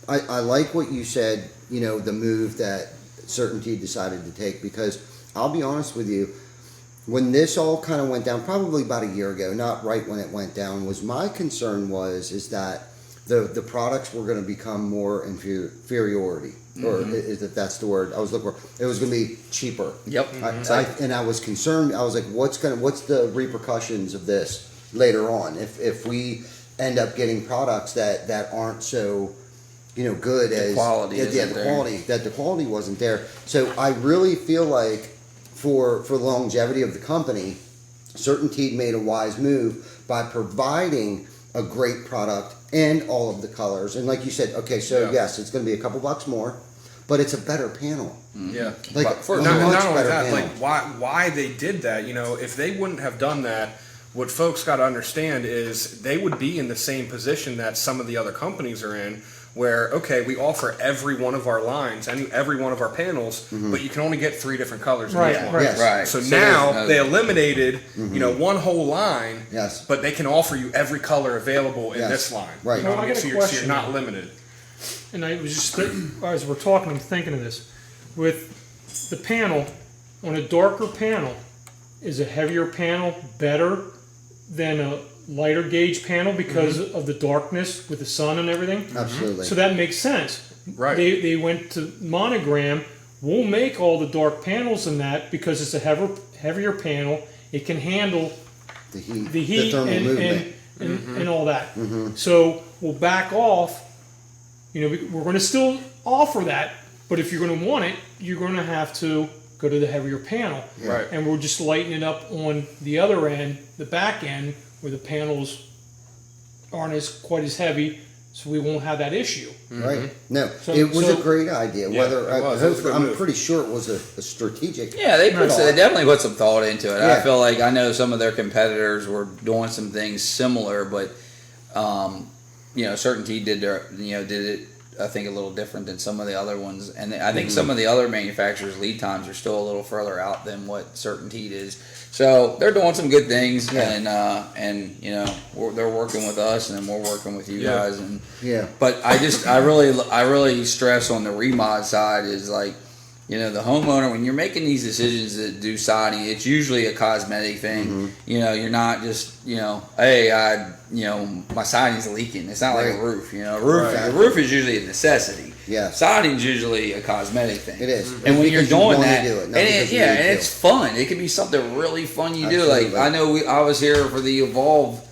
I like what you said, the move that Certainty decided to take, because I'll be honest with you, when this all kind of went down, probably about a year ago, not right when it went down, was my concern is that the products were going to become more inferiority. Or if that's the word I was looking for, it was going to be cheaper. Yep. And I was concerned. I was like, what's the repercussions of this later on if we end up getting products that aren't so good as quality isn't there. the quality wasn't there. So I really feel like for the longevity of the company, Certainty made a wise move by providing a great product and all of the colors. And like you said, okay, so Yeah. yes, it's going to be a couple bucks more, but it's a better panel. Yeah. Like But for- a Not much only better that, panel. like why they did that, if they wouldn't have done that, what folks got to understand is they would be in the same position that some of the other companies are in, where, okay, we offer every one of our lines and every one of our panels, but you can only get 3 different colors in Right, each one. right. Yes. Right. So there's now no- they eliminated, one whole line, Yes. but they can offer you every color available in Yes. this line. Right. You know Well, what I mean? got a So you're question. not limited. And I was just, as we're talking, I'm thinking of this. With the panel, on a darker panel, is a heavier panel better than a lighter gauge panel because of the darkness with the sun and everything? Absolutely. So that makes sense. Right. They went to monogram. We'll make all the dark panels in that because it's a heavier panel. It can handle the heat, the heat thermal and, movement. and all that. So we'll back off. We're going to still offer that, but if you're going to want it, you're going to have to go to the heavier panel. Right. And we're just lighting it up on the other end, the back end, where the panels aren't quite as heavy, so we won't have that issue. Right. No, So- it was so- a great idea. Yeah, Whether it was. It was a good I'm move. pretty sure it was a strategic. Yeah, they thought. definitely put some thought into it. Yeah. I feel like I know some of their competitors were doing some things similar, but Certainty did it I think a little different than some of the other ones, and I think some of the other manufacturers' lead times are still a little further out than what Certainteed is. So they're doing some good things, and you know they're working with us, and then we're working with you guys, and But I really stress on the remod side is like, you know, the homeowner, when you're making these decisions to do siding, it's usually a cosmetic thing. You know, you're not just, you know, hey, my siding's leaking. It's not like a roof. You know, the roof is usually a necessity. Yeah, siding's usually a cosmetic thing. It is, and when you're doing that, and it's fun. It can be something really fun you do. Like I know I was here for the Evolve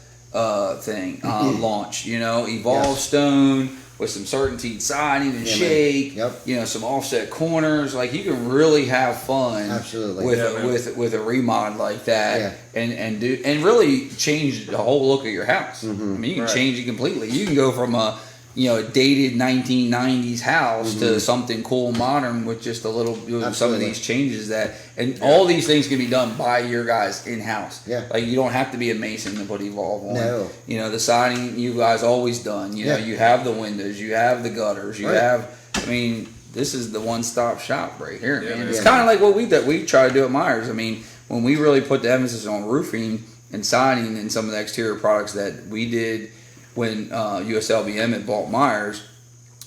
thing launch. You know, Evolve Stone with some Certainteed siding and shake. You know, some offset corners. Like you can really have fun. Absolutely. With a remod like that, and really change the whole look of your house. I mean, you can change it completely. You can go from a dated 1990s house to something cool, modern with just a little some of these changes all these things can be done by your guys in house. Like you don't have to be a mason to put Evolve on. No. You know, the siding you guys always done. You know, you have the windows, you have the gutters, you have. I mean, this is the one-stop shop right here, man. It's kind of like what we try to do at Meyers. I mean, when we really put the emphasis on roofing and siding and some of the exterior products that we did. When USLBM had bought Meyers,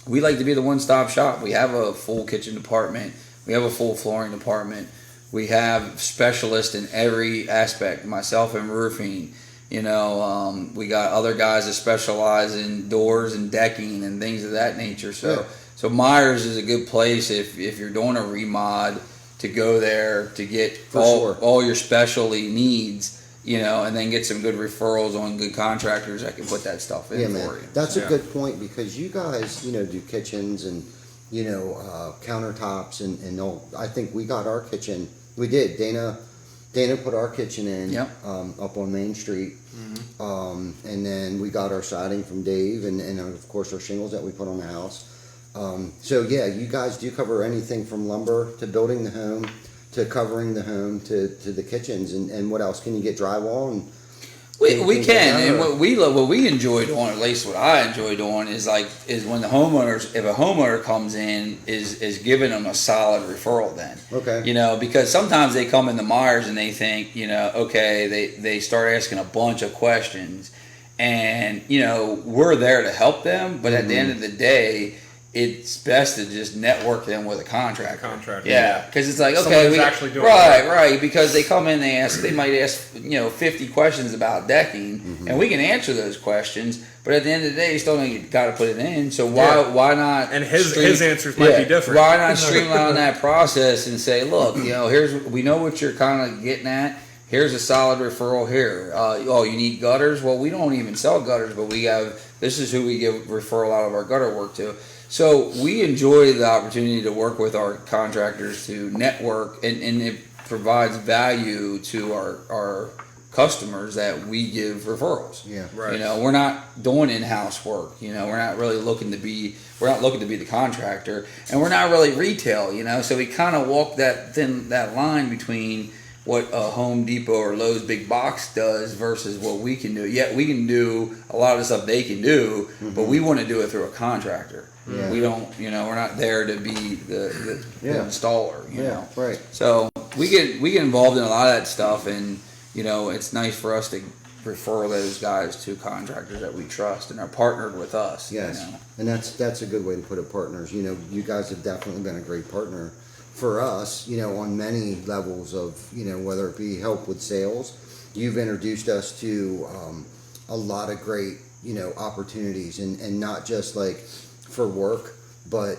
we like to be the one-stop shop. We have a full kitchen department. We have a full flooring department. We have specialists in every aspect, myself in roofing. You know, we got other guys that specialize in doors and decking and things of that nature. So Meyers is a good place if you're doing a remod to go there to get all your specialty needs. You know, and then get some good referrals on good contractors that can put that stuff in for you. That's a good point because you guys, you know, do kitchens and, you know, countertops and all. I think we got our kitchen. We did. Dana put our kitchen in up on Main Street. And then we got our siding from Dave and of course our shingles that we put on the house. So, you guys do cover anything from lumber to building the home. To covering the home, to the kitchens, and what else? Can you get drywall? And we can, and what we enjoy doing, at least what I enjoy doing, is when if a homeowner comes in, is giving them a solid referral. Then you know, because sometimes they come into Meyers and they think, you know, they start asking a bunch of questions, and you know we're there to help them, but at the end of the day. It's best to just network them with a contractor. Because it's like, okay, we actually doing right, because they come in, they might ask 50 questions about decking, and we can answer those questions. But at the end of the day, you still got to put it in. So why not? And his answers might be different. Why not streamline that process and say, look, you know, we know what you're kind of getting at. Here's a solid referral here. You need gutters? Well, we don't even sell gutters, but this is who we give referral out of our gutter work to. So we enjoy the opportunity to work with our contractors to network, and it provides value to our customers that we give referrals. You know, we're not doing in-house work. You know, we're not looking to be the contractor, and we're not really retail. You know, so we kind of walk that line between what a Home Depot or Lowe's big box does versus what we can do. Yet we can do a lot of the stuff they can do, but we want to do it through a contractor. We don't, we're not there to be the installer, you know. Right. So we get involved in a lot of that stuff, and it's nice for us to refer those guys to contractors that we trust and are partnered with us. Yes, and that's a good way to put it, partners. You guys have definitely been a great partner for us, on many levels of, whether it be help with sales. You've introduced us to a lot of great, opportunities, and not just like for work, but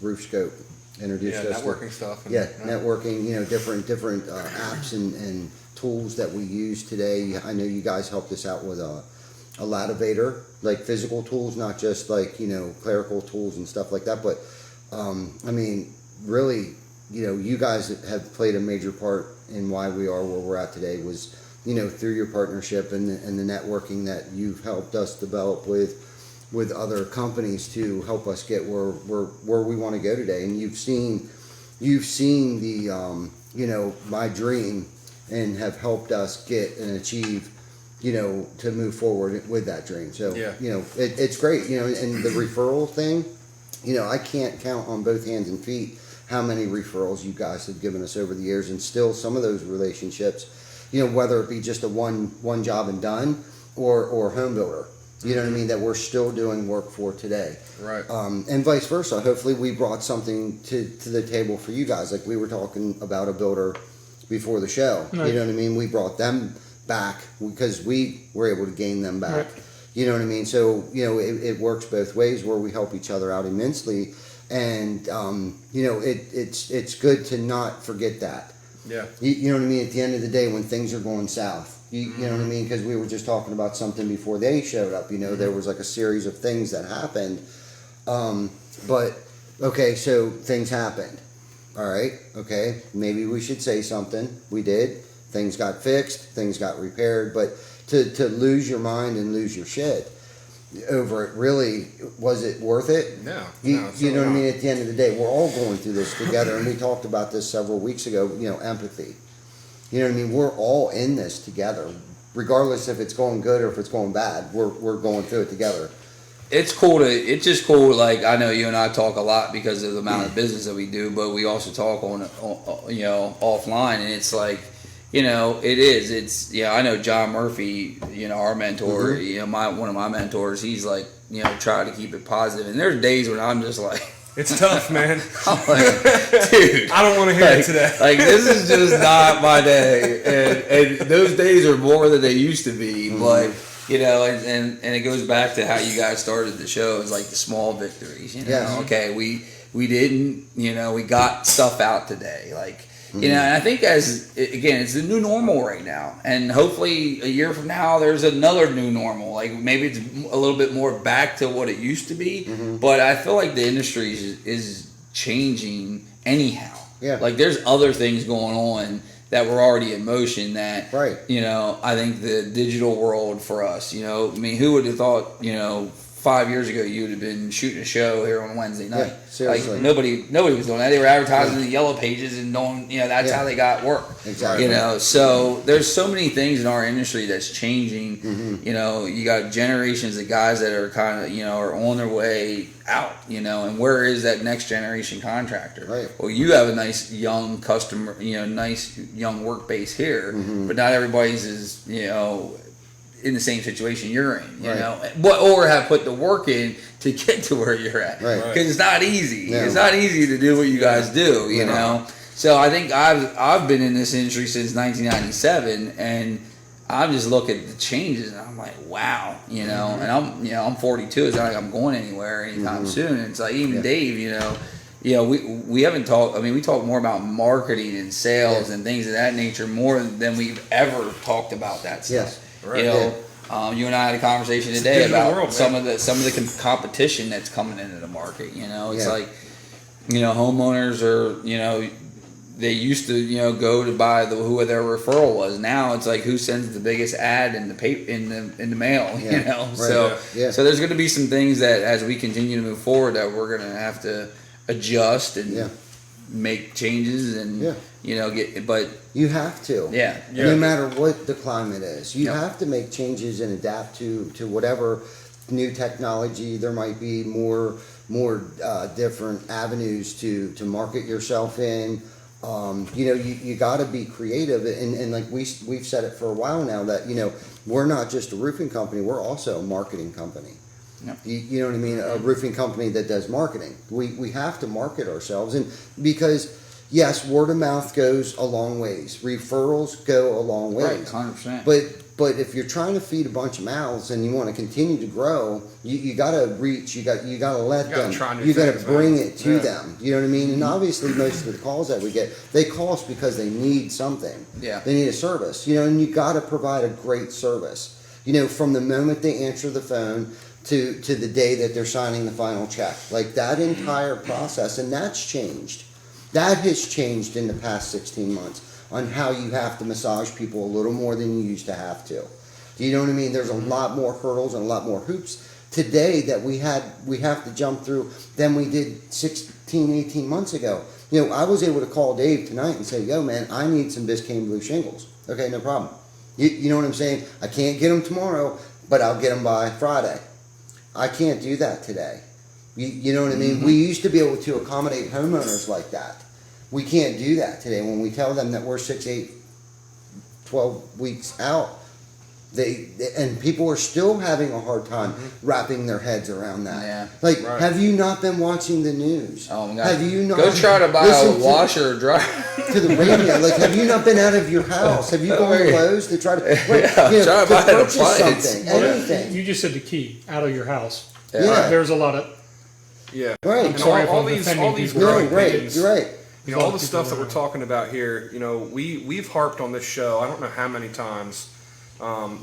Roof Scope introduced us networking stuff. Networking, different apps and tools that we use today. I know you guys helped us out with a lativator, like physical tools, not just like, clerical tools and stuff like that. But, really, you guys have played a major part in why we are where we're at today was, through your partnership and the networking that you've helped us develop with other companies to help us get where we want to go today. And you've seen the, my dream, and have helped us get and achieve, to move forward with that dream. So, it's great, and the referral thing, I can't count on both hands and feet how many referrals you guys have given us over the years, and still some of those relationships, whether it be just a one job and done or home builder, you know what I mean, that we're still doing work for today. Right. And vice versa. Hopefully we brought something to the table for you guys. Like we were talking about a builder before the show. Right. You know what I mean? We brought them back because we were able to gain them back. Right. You know what I mean? So, it works both ways where we help each other out immensely. And, it's good to not forget that. Yeah. You know what I mean? At the end of the day, when things are going south, you know what I mean? Because we were just talking about something before they showed up. There was like a series of things that happened. But, okay, so things happened. All right, okay, maybe we should say something. We did. Things got fixed. Things got repaired. But to lose your mind and lose your shit over it, really, was it worth it? No. You know what I mean? At the end of the day, we're all going through this together. And we talked about this several weeks ago, empathy. You know what I mean? We're all in this together. Regardless if it's going good or if it's going bad, we're going through it together. It's just cool. Like, I know you and I talk a lot because of the amount of business that we do, but we also talk on offline, and it's like, I know John Murphy, our mentor, one of my mentors, he's like, try to keep it positive. And there's days when I'm just like, It's tough, man. I'm like, dude, I don't want to hear it today. Like, this is just not my day. And those days are more than they used to be, but and it goes back to how you guys started the show. It's like the small victories, Yes. Okay, we didn't, we got stuff out today. Like, and I think it's the new normal right now. And hopefully a year from now, there's another new normal. Like, maybe it's a little bit more back to what it used to be. But I feel like the industry is changing anyhow. Yeah. Like, there's other things going on that were already in motion that, Right. I think the digital world for us, who would have thought, 5 years ago you would have been shooting a show here on Wednesday night. Yeah, seriously. Like, nobody was doing that. They were advertising the yellow pages and doing, that's how they got work. Exactly. So there's so many things in our industry that's changing. You got generations of guys that are kind of, are on their way out, and where is that next generation contractor? Right. Well, you have a nice young customer, nice young work base here, but not everybody's is, in the same situation you're in, or have put the work in to get to where you're at. Right. Because it's not easy. No. It's not easy to do what you guys do, you know. So I think I've been in this industry since 1997, and I'm just looking at the changes, and I'm like, wow, and I'm 42. It's not like I'm going anywhere anytime soon. And it's like, even Dave, we haven't talked. I mean, we talk more about marketing and sales and things of that nature more than we've ever talked about that stuff. Yes. Right. You and I had a conversation today digital about world, some of the competition that's coming into the market. It's like, homeowners are, they used to, go to buy who their referral was. Now it's like, who sends the biggest ad in the paper, in the mail, Right. So Yeah. there's going to be some things that as we continue to move forward that we're going to have to adjust and make changes and but You have to. Yeah. No matter what the climate is, you have to make changes and adapt to whatever new technology there might be, more different avenues to market yourself in. You got to be creative, and like we've said it for a while now that we're not just a roofing company, we're also a marketing company. Yeah. You know what I mean? A roofing company that does marketing. We have to market ourselves, and because yes, word of mouth goes a long ways. Referrals go a long ways. Right, 100%. But if you're trying to feed a bunch of mouths and you want to continue to grow, you got to reach. You got to let them. You got to bring it to them. You know what I mean? And obviously, most of the calls that we get, they call us because they need something. Yeah. They need a service. And you got to provide a great service. From the moment they answer the phone to the day that they're signing the final check, like that entire process, and that's changed. That has changed in the past 16 months on how you have to massage people a little more than you used to have to. Do you know what I mean? There's a lot more hurdles and a lot more hoops today that we have to jump through than we did 16, 18 months ago. I was able to call Dave tonight and say, yo, man, I need some Biscayne Blue shingles. Okay, no problem. You know what I'm saying? I can't get them tomorrow, but I'll get them by Friday. I can't do that today. You know what I mean? We used to be able to accommodate homeowners like that. We can't do that today. When we tell them that we're 6, 8, 12 weeks out, and people are still having a hard time wrapping their heads around that. Yeah. Like, Right. have you not been watching the news? Oh my God. Have you not Go try to buy a listened washer or dryer. to the radio? Like, have you not been out of your house? Have you gone to Lowe's to try to, Yeah, you know, try to to buy an purchase appliance. something, Well, anything? You just said the key, out of your house. Yeah. There's a lot of, Yeah. Right. And sorry if all I'm these offending people. You're growing right. pains, You're right. you know, all the stuff that we're talking about here, you know, we've harped on this show, I don't know how many times,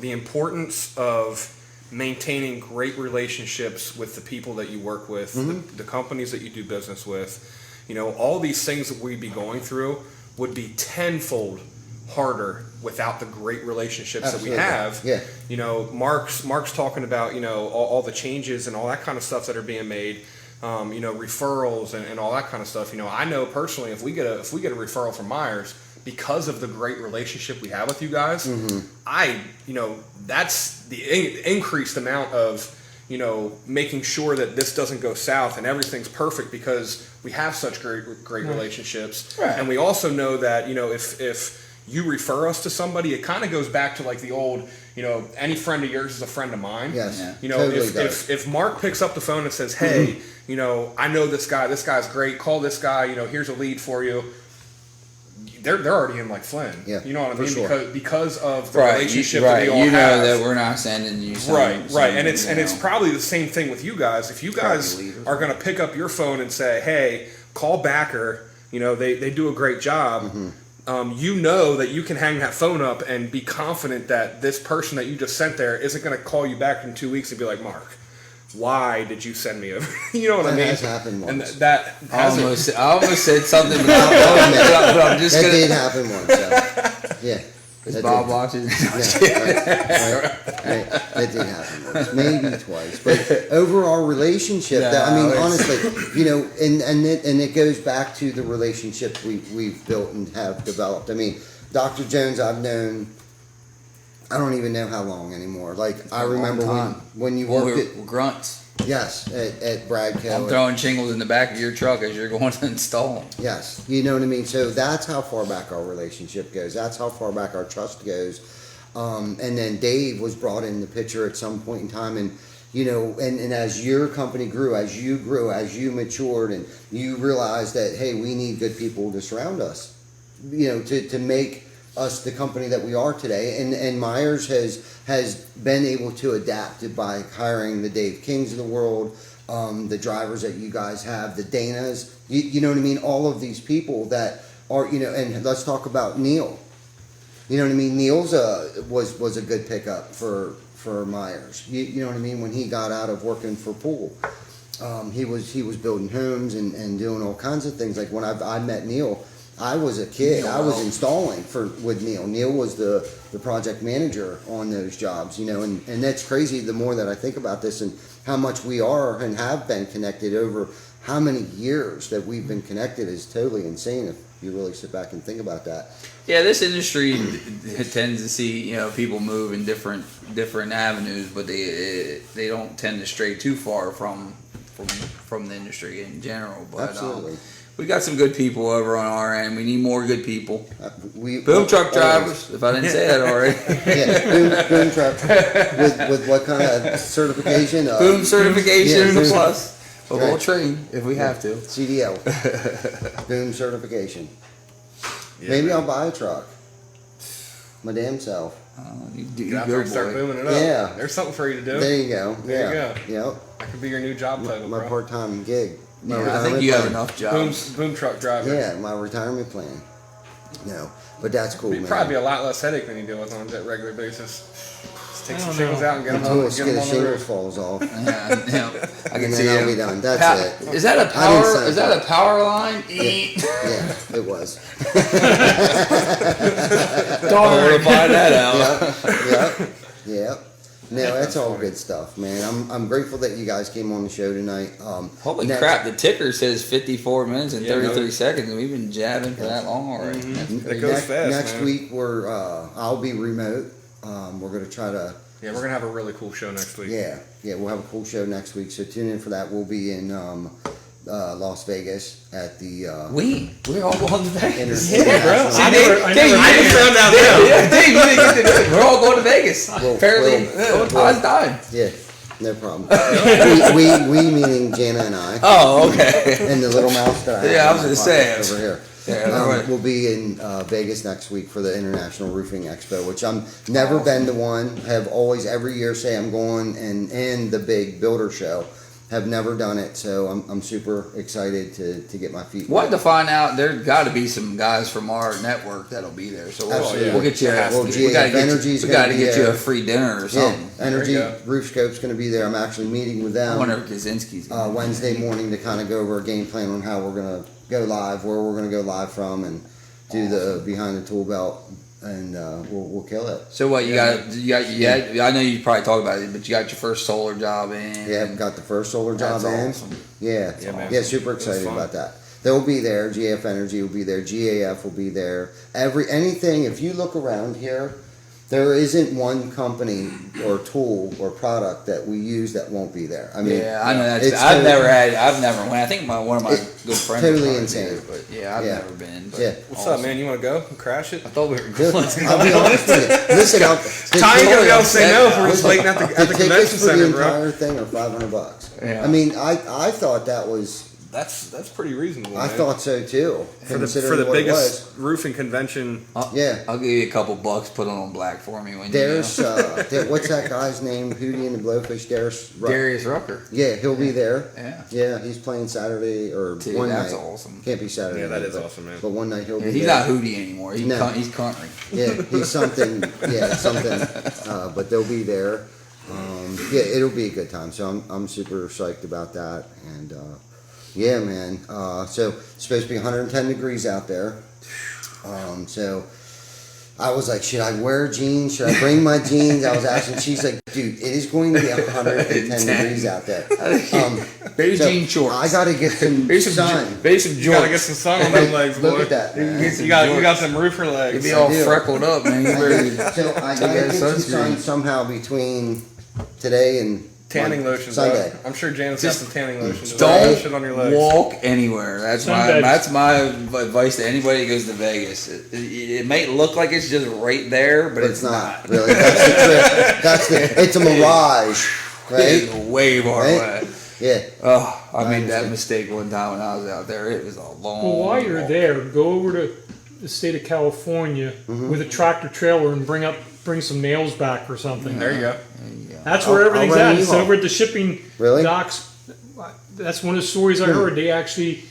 the importance of maintaining great relationships with the people that you work with, the companies that you do business with. You know, all these things that we'd be going through would be tenfold harder without the great relationships Absolutely. that we have. Yeah. You know, Mark's talking about, you know, all the changes and all that kind of stuff that are being made. You know, referrals and all that kind of stuff. You know, I know personally if we get a referral from Meyers, because of the great relationship we have with you guys, you know, that's the increased amount of, you know, making sure that this doesn't go south and everything's perfect because we have such great relationships. Right. And we also know that, you know, if you refer us to somebody, it kind of goes back to like the old, you know, any friend of yours is a friend of mine. Yes. Yeah. You know, Totally does. if Mark picks up the phone and says, hey, you know, I know this guy's great, call this guy, you know, here's a lead for you. They're already in like Flynn. Yeah, You know what I for mean? sure. Because of the Right. relationship Right. that we all You know have. that we're not sending you some, Right. And some, it's probably the same thing with you guys. If you guys Crappy leaders. are gonna pick up your phone and say, hey, call Backer, you know, they do a great job. You know that you can hang that phone up and be confident that this person that you just sent there isn't going to call you back in 2 weeks and be like, Mark, why did you send me over? You know what I That mean? has happened And once. that I hasn't. almost said something, but I'm just That gonna. did happen once. So. Yeah. Is that Bob did. watching? Yeah, right. That did happen once, maybe twice. But overall relationship, that, I mean, No, honestly, you know, and it goes back to the relationships we've built and have developed. I mean, Dr. Jones, I've known, I don't even know how long anymore. Like, I remember when you Well, worked we're grunts. yes, at Bradco. I'm throwing shingles in the back of your truck as you're going to install them. Yes, you know what I mean. So that's how far back our relationship goes. That's how far back our trust goes. And then Dave was brought in the picture at some point in time, and you know, and as your company grew, as you grew, as you matured, and you realized that hey, we need good people to surround us, you know, to make us the company that we are today. And Meyers has been able to adapt by hiring the Dave Kings of the world, the drivers that you guys have, the Danas, you know what I mean? All of these people that are, you know, and let's talk about Neil. You know what I mean? Neil's was a good pickup for Meyers. You know what I mean? When he got out of working for Pool, he was building homes and doing all kinds of things. Like when I met Neil, I was a kid. I was installing with Neil. Neil was the project manager on those jobs, you know, and that's crazy. The more that I think about this and how much we are and have been connected over how many years that we've been connected is totally insane if you really sit back and think about that. Yeah, this industry tends to see, you know, people move in different avenues, but they don't tend to stray too far from the industry in general. But Absolutely. we got some good people over on our end. We need more good people. We Boom truck drivers, if I didn't say that already. Yeah, boom truck. With what kind of certification? Boom certification Yeah, boom. plus. But we'll Right. train if we have to. CDL. Boom certification. Yeah, Maybe man. I'll buy a truck. My damn self. You Get go, out there and start boy. booming it up. Yeah. There's something for you to do. There you go. There you yeah. Yep. That could be your new job title, My bro. part-time gig. My Yeah, I retirement think you have plan. enough jobs. Boom truck driver. Yeah, my retirement plan. No, but that's cool, It'd man. probably be a lot less headache than you deal with on a regular basis. Just take I some don't shingles know. out and get them Until on, a get skid them of on the shingles roof. falls off. Yeah, I can And see then I'll you. be done. That's it. Is that a I didn't power? sign Is that that. a power line? Yeah, it was. I want to find that out. Yep. No, that's all good stuff, man. I'm grateful that you guys came on the show tonight. Holy next- crap! The ticker says 54 minutes and Yeah, 33 no. seconds, and we've been jabbing for that long already. That's It crazy. goes fast, Next man. week I'll be remote. We're gonna try to Yeah, we're gonna have a really cool show next week. Yeah, we'll have a cool show next week. So tune in for that. We'll be in Las Vegas at the We're all going to Vegas. International- See, I Dave, never Dave, found out Dave, you didn't get to do it. We're all going to Vegas. Apparently, I was dying. Yeah, no problem. we meaning Jana and I. Oh, okay. And the little mouse that I have Yeah, I in was my gonna say. pocket over here. Yeah, right. We'll be in Vegas next week for the International Roofing Expo, which I'm never been to one. Have always every year say I'm going, and the big builder show. Have never done it, so I'm super excited to get my feet Wanted wet. to find out. There's got to be some guys from our network that'll be there. So Absolutely. we'll get you. Well, we GAF got to Energy's get gonna be you there. a free dinner or Yeah, something. Energy There you go. Roof Scope's going to be there. I'm actually meeting with I wonder them if Kaczynski's gonna be Wednesday morning to kind of go over a game plan on how we're going to go live, where we're going to go live from, and do the behind the tool belt, and we'll kill it. So what you got? I know you probably talked about it, but you got your first solar job in. Yeah, got the first solar job That's in. awesome. Yeah, Yeah, man. yeah, super It was excited fun. about that. They'll be there. GF Energy will be there. GAF will be there. Anything. If you look around here, there isn't one company or tool or product that we use that won't be there. I mean, Yeah, I know that's. it's I've totally- never went. I think one of my It's good friends. totally probably insane. did, but yeah, I've Yeah. never been. But Yeah. What's up, man? You want to go and crash it? I thought we were Good. going. I'll be honest with you. Listen, Ty ain't gonna be able to say no if we're just Listen, waiting at the tickets convention for the center, bro. entire thing are $500. Yeah. I mean, I thought that was. That's pretty reasonable. I man. thought so too. for the considering what it biggest roofing convention. Yeah. I'll give you a couple bucks. Put it on black for me when There's you know. what's that guy's name? Hootie and the Blowfish. Darius Rucker. Yeah, he'll be there. Yeah. Yeah, he's playing Saturday or Dude, one that's night. awesome. Can't be Saturday. Yeah, that night, is awesome, man. But one night he'll Yeah, be he's there. not Hootie anymore. No. He's country. Yeah, he's something. Yeah, something. But they'll be there. Yeah, it'll be a good time. So I'm super psyched about that. And yeah, man. So it's supposed to be 110 degrees out there. So I was like, should I wear jeans? Should I bring my jeans? I was asking. She's like, dude, it is going to be 110 degrees out there. Maybe So jean shorts. I got to get some Maybe some sun. Maybe some You gotta get jorts. some sun on them legs, boy. Look at that. Man. You got some roofer legs. You'd be all I do. freckled up, man. You better- So I Take gotta that get some sunscreen. sun somehow between today and Tanning lotion, Sunday. bro. I'm sure Janet's got some tanning lotion. Just rub Don't that shit on your legs. walk anywhere. Sunbeds. That's my advice to anybody that goes to Vegas. It may look like it's just right there, but But it's it's not really. That's the trick. It's a mirage, right? It's way far Right? away. Yeah. Oh, I made that understand. mistake one time when I was out there. It was a long. Well, while you're walk. there, go over to the state of California Mm-hmm. with a tractor trailer and bring some nails back or something. There you go. That's where I'll everything's run at. you It's off. over at the shipping Really? docks. That's one of the stories I heard. They actually,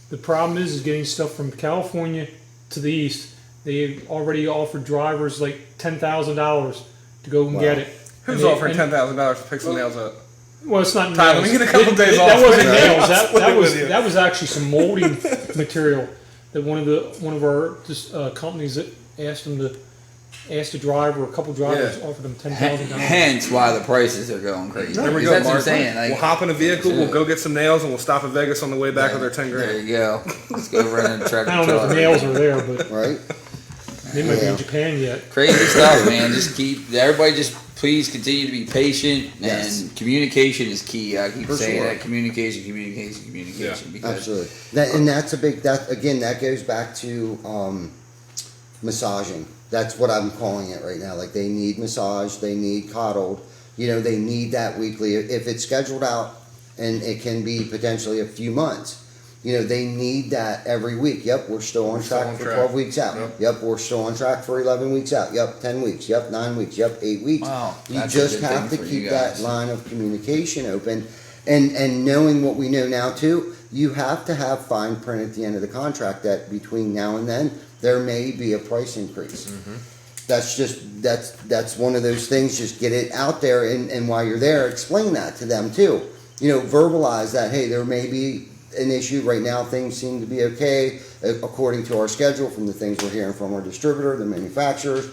the problem is getting stuff from California to the east. They already offered drivers like $10,000 to go and get it. Who's And they- offering and- $10,000 to pick some nails up? Well, it's not Ty, nails. let me get a couple days off. That wasn't Right. nails. I'll split it with you. That was actually some molding material that one of our companies that asked the driver, a couple drivers Yeah. offered them $10,000. Hence why the prices are going crazy. There we Because go, that's what I'm Mark. saying. Like, We'll hop in a vehicle, we'll go get some nails, and we'll stop at Vegas on the way back with our 10 there grand. you go. Let's go rent a tractor I don't know if the trailer. nails are there, but Right. they might be Yeah. in Japan yet. Crazy stuff, man. Just everybody just please continue to be patient, Yes. and communication is key. I keep For saying sure. that communication, because Absolutely. That's a big. That goes back to massaging. That's what I'm calling it right now. Like they need massage, they need coddled. You know, they need that weekly. If it's scheduled out, and it can be potentially a few months. You know, they need that every week. Yep, we're still on still track on for track. 12 weeks out. Yep. Yep, we're still on track for 11 weeks out. Yep, 10 weeks. Yep, 9 weeks. Yep, 8 weeks. Wow, You that's a just good have to thing for you keep that guys. line of communication open. And knowing what we know now too, you have to have fine print at the end of the contract that between now and then there may be a price increase. That's one of those things. Just get it out there, and while you're there, explain that to them too. You know, verbalize that. Hey, there may be an issue right now. Things seem to be okay according to our schedule from the things we're hearing from our distributor, the manufacturers.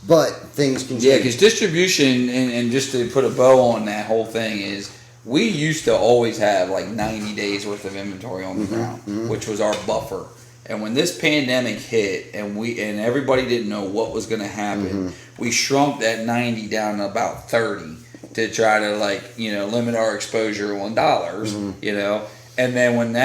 But things can Yeah, change. because distribution, and just to put a bow on that whole thing, is we used to always have like 90 days worth of inventory on the ground, which was our buffer. And when this pandemic hit, and everybody didn't know what was going to happen, we shrunk that 90 down to about 30 to try to limit our exposure on dollars, And then when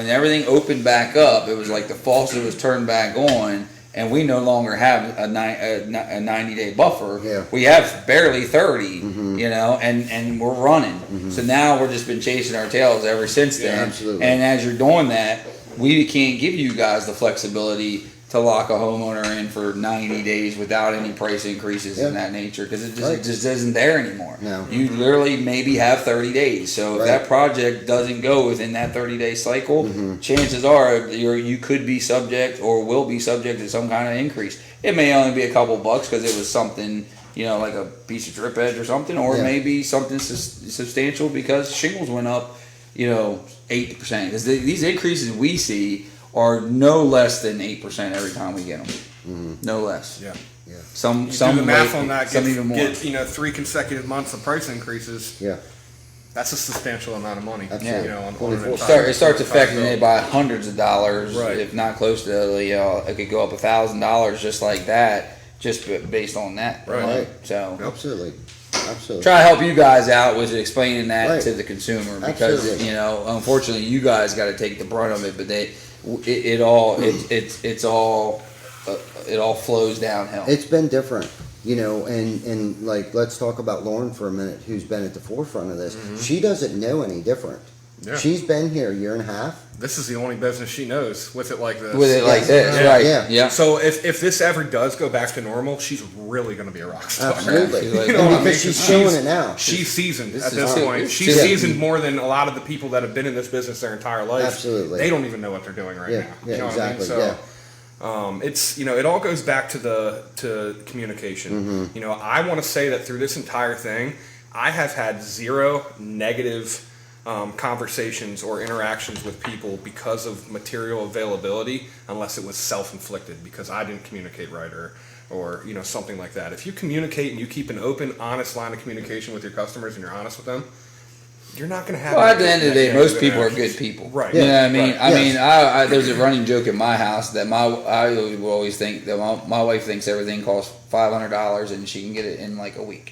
everything opened back up, it was like the faucet was turned back on, and we no longer have a 90-day buffer. Yeah. We have barely 30, and we're running. So now we're just been chasing our tails ever since then. Absolutely. And as you're doing that, we can't give you guys the flexibility to lock a homeowner in for 90 days without any price increases in that nature, because it just isn't there anymore. No. You literally maybe have 30 days. So if that project doesn't go within that 30-day cycle, chances are you could be subject or will be subject to some kind of increase. It may only be a couple bucks because it was something, like a piece of drip edge or something, or it may be something substantial because shingles went up, 8%. Because these increases we see are no less than 8% every time we get them. No less. Yeah. Some Do the math late, on that. some even more. Get 3 consecutive months of price increases. Yeah. That's a substantial amount of money. Absolutely. On an entire, It starts affecting it by hundreds of dollars, Right. if not close to. It could go up $1,000 just like that, just based on that. Right. So Absolutely. try to help you guys out with explaining that Right. to the consumer, because Absolutely. unfortunately you guys got to take the brunt of it, but it all flows downhill. It's been different, and like, let's talk about Lauren for a minute, who's been at the forefront of this. She doesn't know any different. Yeah. She's been here a year and a half. This is the only business she knows with it like this. With it like this, Yeah. right? Yeah. Yeah. So if this ever does go back to normal, she's really going to be a rock star. Absolutely. She's like- You know what I mean? Because she's showing it now. She's seasoned at is this it. point. She's Yeah. seasoned more than a lot of the people that have been in this business their entire life. Absolutely. They don't even know what they're doing right Yeah, now. yeah, You know exactly, what I mean? So, it's it all goes back to communication. I want to say that through this entire thing, I have had zero negative conversations or interactions with people because of material availability, unless it was self-inflicted because I didn't communicate right or something like that. If you communicate and you keep an open, honest line of communication with your customers and you're honest with them, you're not going to have. Well, at the end of the day, most negative people are interactions. good people, Right. You know what I mean? Right. I Yes. mean, I there's a running joke in my house that I will always think that my wife thinks everything costs $500 and she can get it in like a week.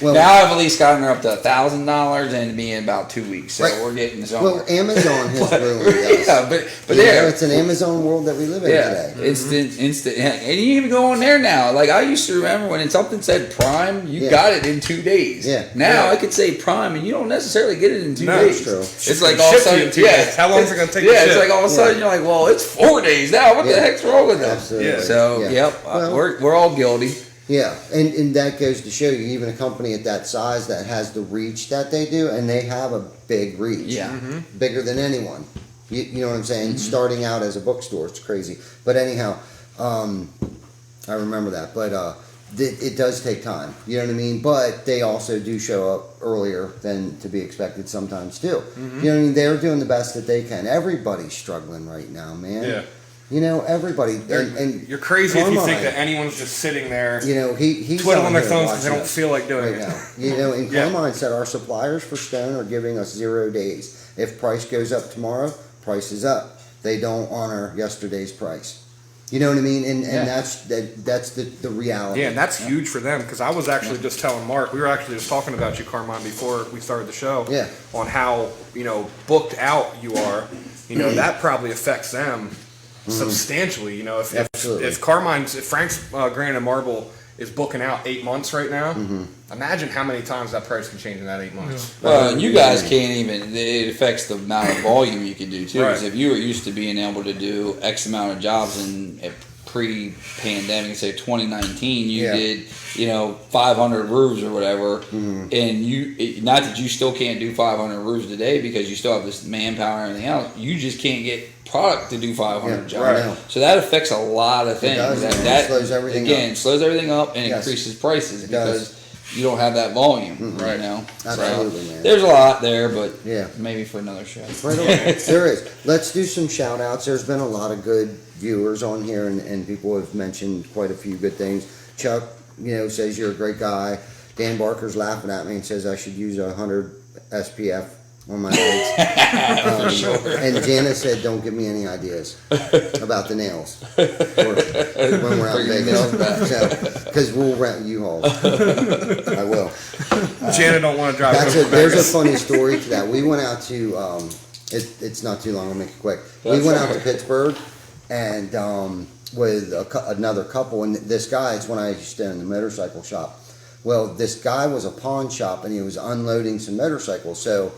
Well- now I've at least gotten her up to $1,000 and it'll be in about 2 weeks, so Right. we're getting somewhere. Well, Amazon has ruined us. Yeah, but You know, there. it's an Amazon world that we live in Yeah, today. instant, yeah. And you even go on there now. Like I used to remember when something said Prime, you Yeah. got it in 2 days. Yeah. Now Yeah. I could say Prime, and you don't necessarily get it in 2 No, days. it's true. It's like all of a Shipped to you sudden, in 2 days. How long is it gonna take to Yeah, it's ship? like all of a sudden you're like, well, it's 4 days now. What the Yeah. heck's wrong with them? Absolutely. Yeah. So Yeah. yep, Well- we're all guilty. Yeah, and that goes to show you, even a company at that size that has the reach that they do, and they have a big reach. Yeah. Bigger than anyone. You know what I'm saying? Starting out as a bookstore, it's crazy. But anyhow, I remember that. But it does take time. You know what I mean? But they also do show up earlier than to be expected sometimes too. You know what I mean? They're doing the best that they can. Everybody's struggling right now, man. Yeah. Everybody. And You're crazy if you think Carmine, that anyone's just sitting there he's twiddling out their here thumbs because they watching don't us feel like doing right it. now. And Yeah. Carmine said our suppliers for stone are giving us 0 days. If price goes up tomorrow, price is up. They don't honor yesterday's price. You know what I mean? And that's the reality. Yeah, and that's huge for them because I was actually just telling Mark, we were actually just talking about you, Carmine, before we started the show. Yeah. On how, booked out you are. That probably affects them substantially. Absolutely. If Frank's Granite and Marble is booking out 8 months right now, imagine how many times that price can change in that 8 months. Well, and you guys can't even. It affects the amount of volume you can do too. Because Right. if you were used to being able to do X amount of jobs in pre-pandemic, say 2019, you Yeah. did 500 roofs or whatever, and not that you still can't do 500 roofs today because you still have this manpower and everything else. You just can't get product to do 500 Yeah, jobs. right. So that affects a lot of things. does. That It slows everything again up. slows everything up and Yes. increases prices It does. because you don't have that volume. Right. Absolutely, man. There's a lot there, but Yeah. maybe for another show. Right on. There is. Let's do some shout outs. There's been a lot of good viewers on here, and people have mentioned quite a few good things. Chuck, says you're a great guy. Dan Barker's laughing at me and says I should use 100 SPF on my legs. And Jana said, "Don't give me any ideas about the nails when we're out in Vegas." So, because we'll rent U-Hauls. I will. Janet don't want to drive. There's a funny story to that. We went out to. It's not too long. I'll make it quick. We went out to Pittsburgh, and with another couple, and this guy. It's when I used to in the motorcycle shop. Well, this guy was a pawn shop, and he was unloading some motorcycles. So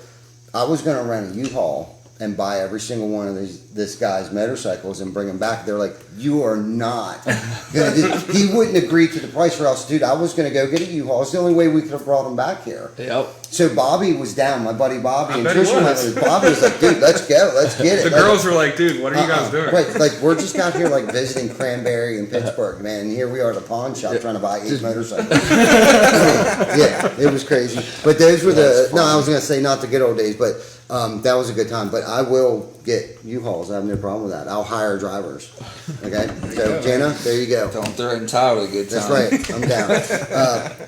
I was going to rent a U-Haul and buy every single one of this guy's motorcycles and bring them back. They're like, "You are not gonna do." He wouldn't agree to the price, or else, dude, I was going to go get a U-Haul. It's the only way we could have brought him back here. Yep. So Bobby was down, my buddy Bobby, and bet he Trisha went was. with Bobby. Was like, "Dude, let's go, let's get it." The girls were like, "Dude, what are you guys doing?" Right, like we're just out here like visiting Cranberry and Pittsburgh, man. And here we are at a pawn shop trying to buy 8 motorcycles. Yeah, it was crazy. But those were I was gonna say not the good old days, but that was a good time. But I will get U-Hauls. I have no problem with that. I'll hire drivers. Okay, so Jana, there you go. Don't threaten Tyler with a good time. That's right. I'm down.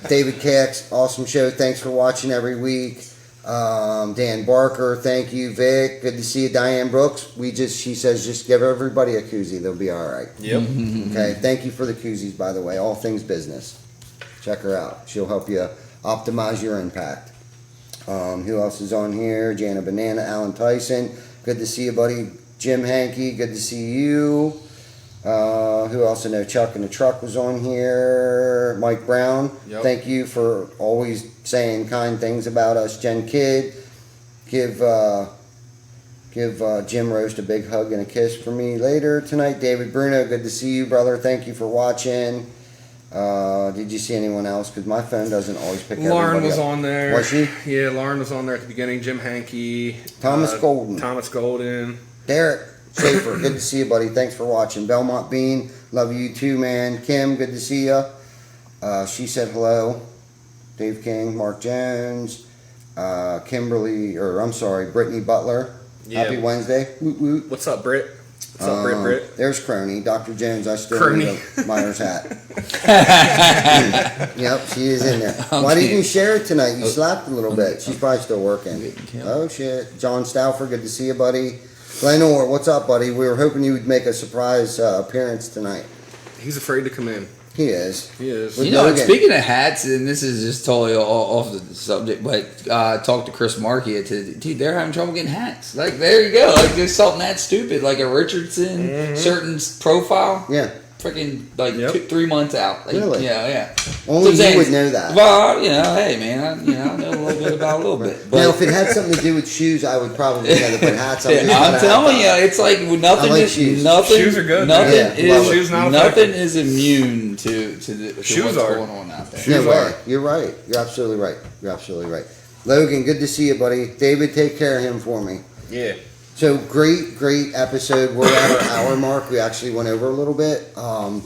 David Cax, awesome show. Thanks for watching every week. Dan Barker, thank you. Vic, good to see you. Diane Brooks, she says just give everybody a koozie. They'll be all right. Yep. Okay. Thank you for the koozies, by the way. All things business. Check her out. She'll help you optimize your impact. Who else is on here? Jana Banana, Alan Tyson. Good to see you, buddy. Jim Hankey, good to see you. Who else I know? Chuck in the Truck was on here. Mike Brown. Yep. Thank you for always saying kind things about us. Jen Kidd. Give Jim Roast a big hug and a kiss for me later tonight. David Bruno, good to see you, brother. Thank you for watching. Did you see anyone else? Because my phone doesn't always pick everybody Lauren was up. on there. Was she? Yeah, Lauren was on there at the beginning. Jim Hankey. Thomas Golden. Thomas Golden. Derek Schaefer, good to see you, buddy. Thanks for watching. Belmont Bean, love you too, man. Kim, good to see you. She said hello. Dave King, Mark Jones, Brittany Butler. Yeah. Happy Wednesday. Woot woot. What's up, Britt? What's up, Britt? There's Crony. Dr. Jones, I still Crony. need a Myers hat. Yep, she is in there. Why didn't you share it tonight? You slapped a little bit. She's probably still working. Oh, shit. John Stauffer, good to see you, buddy. Lenore, what's up, buddy? We were hoping you would make a surprise appearance tonight. He's afraid to come in. He is. He is. With You know, and Logan. speaking of hats, and this is just totally off the subject, but talked to Chris Markey. Dude, they're having trouble getting hats. Like, there you go. Like, there's something that stupid, like a Richardson certain profile. Yeah. Freaking like Yep. 3 months out. Like, Really? Yeah. Only So you would know that. Well, hey man, I know a little bit about a little bit. But Now, if it had something to do with shoes, I would probably know that. But hats, I'm, just I'm not a telling hat you, it's like nothing. I like is shoes. nothing. Shoes are good, Nothing man. Yeah, love is it. Shoes not nothing effective. is immune to Shoes what's are. going on out there. Shoes No way. are. You're right. You're absolutely right. You're absolutely right. Logan, good to see you, buddy. David, take care of him for me. Yeah. So great episode. We're at our hour mark. We actually went over a little bit.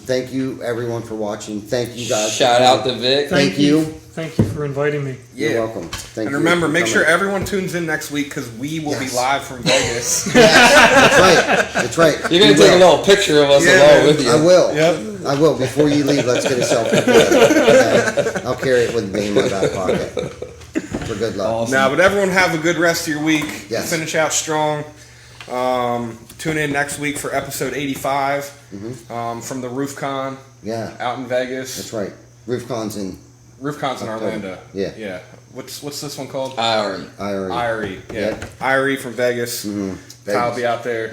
Thank you everyone for watching. Thank you guys. Shout out to Vic. Thank you. Thank you for inviting me. Yeah. You're welcome. Thank And you remember, for make sure coming. everyone tunes in next week because we will be Yes. live from Vegas. Yes, that's right. You're gonna We take a will. little picture of us Yeah, along man. with you. I will. Yep. I will. Before you leave, let's get a selfie together. Okay? I'll carry it with me in my back pocket for good luck. Awesome. Now, but everyone have a good rest of your week. Yes. Finish out strong. Tune in next week for episode 85 from the RoofCon Yeah, out in Vegas. that's right. RoofCon's in RoofCon's in Orlando. Yeah. Yeah. What's this one called? I already. IRE. Irie. Yeah. Irie from Vegas. Vegas. Kyle will be out there.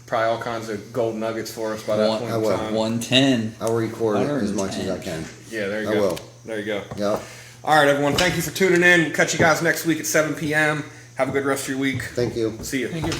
Probably all kinds of gold nuggets for us by that point I in will. time. 110. I'll record it as much as I 110. can. Yeah, there you I go. will. There you go. Yep. All right, everyone. Thank you for tuning in. We'll catch you guys next week at 7 p.m. Have a good rest of your week. Thank you. See you. Thank you.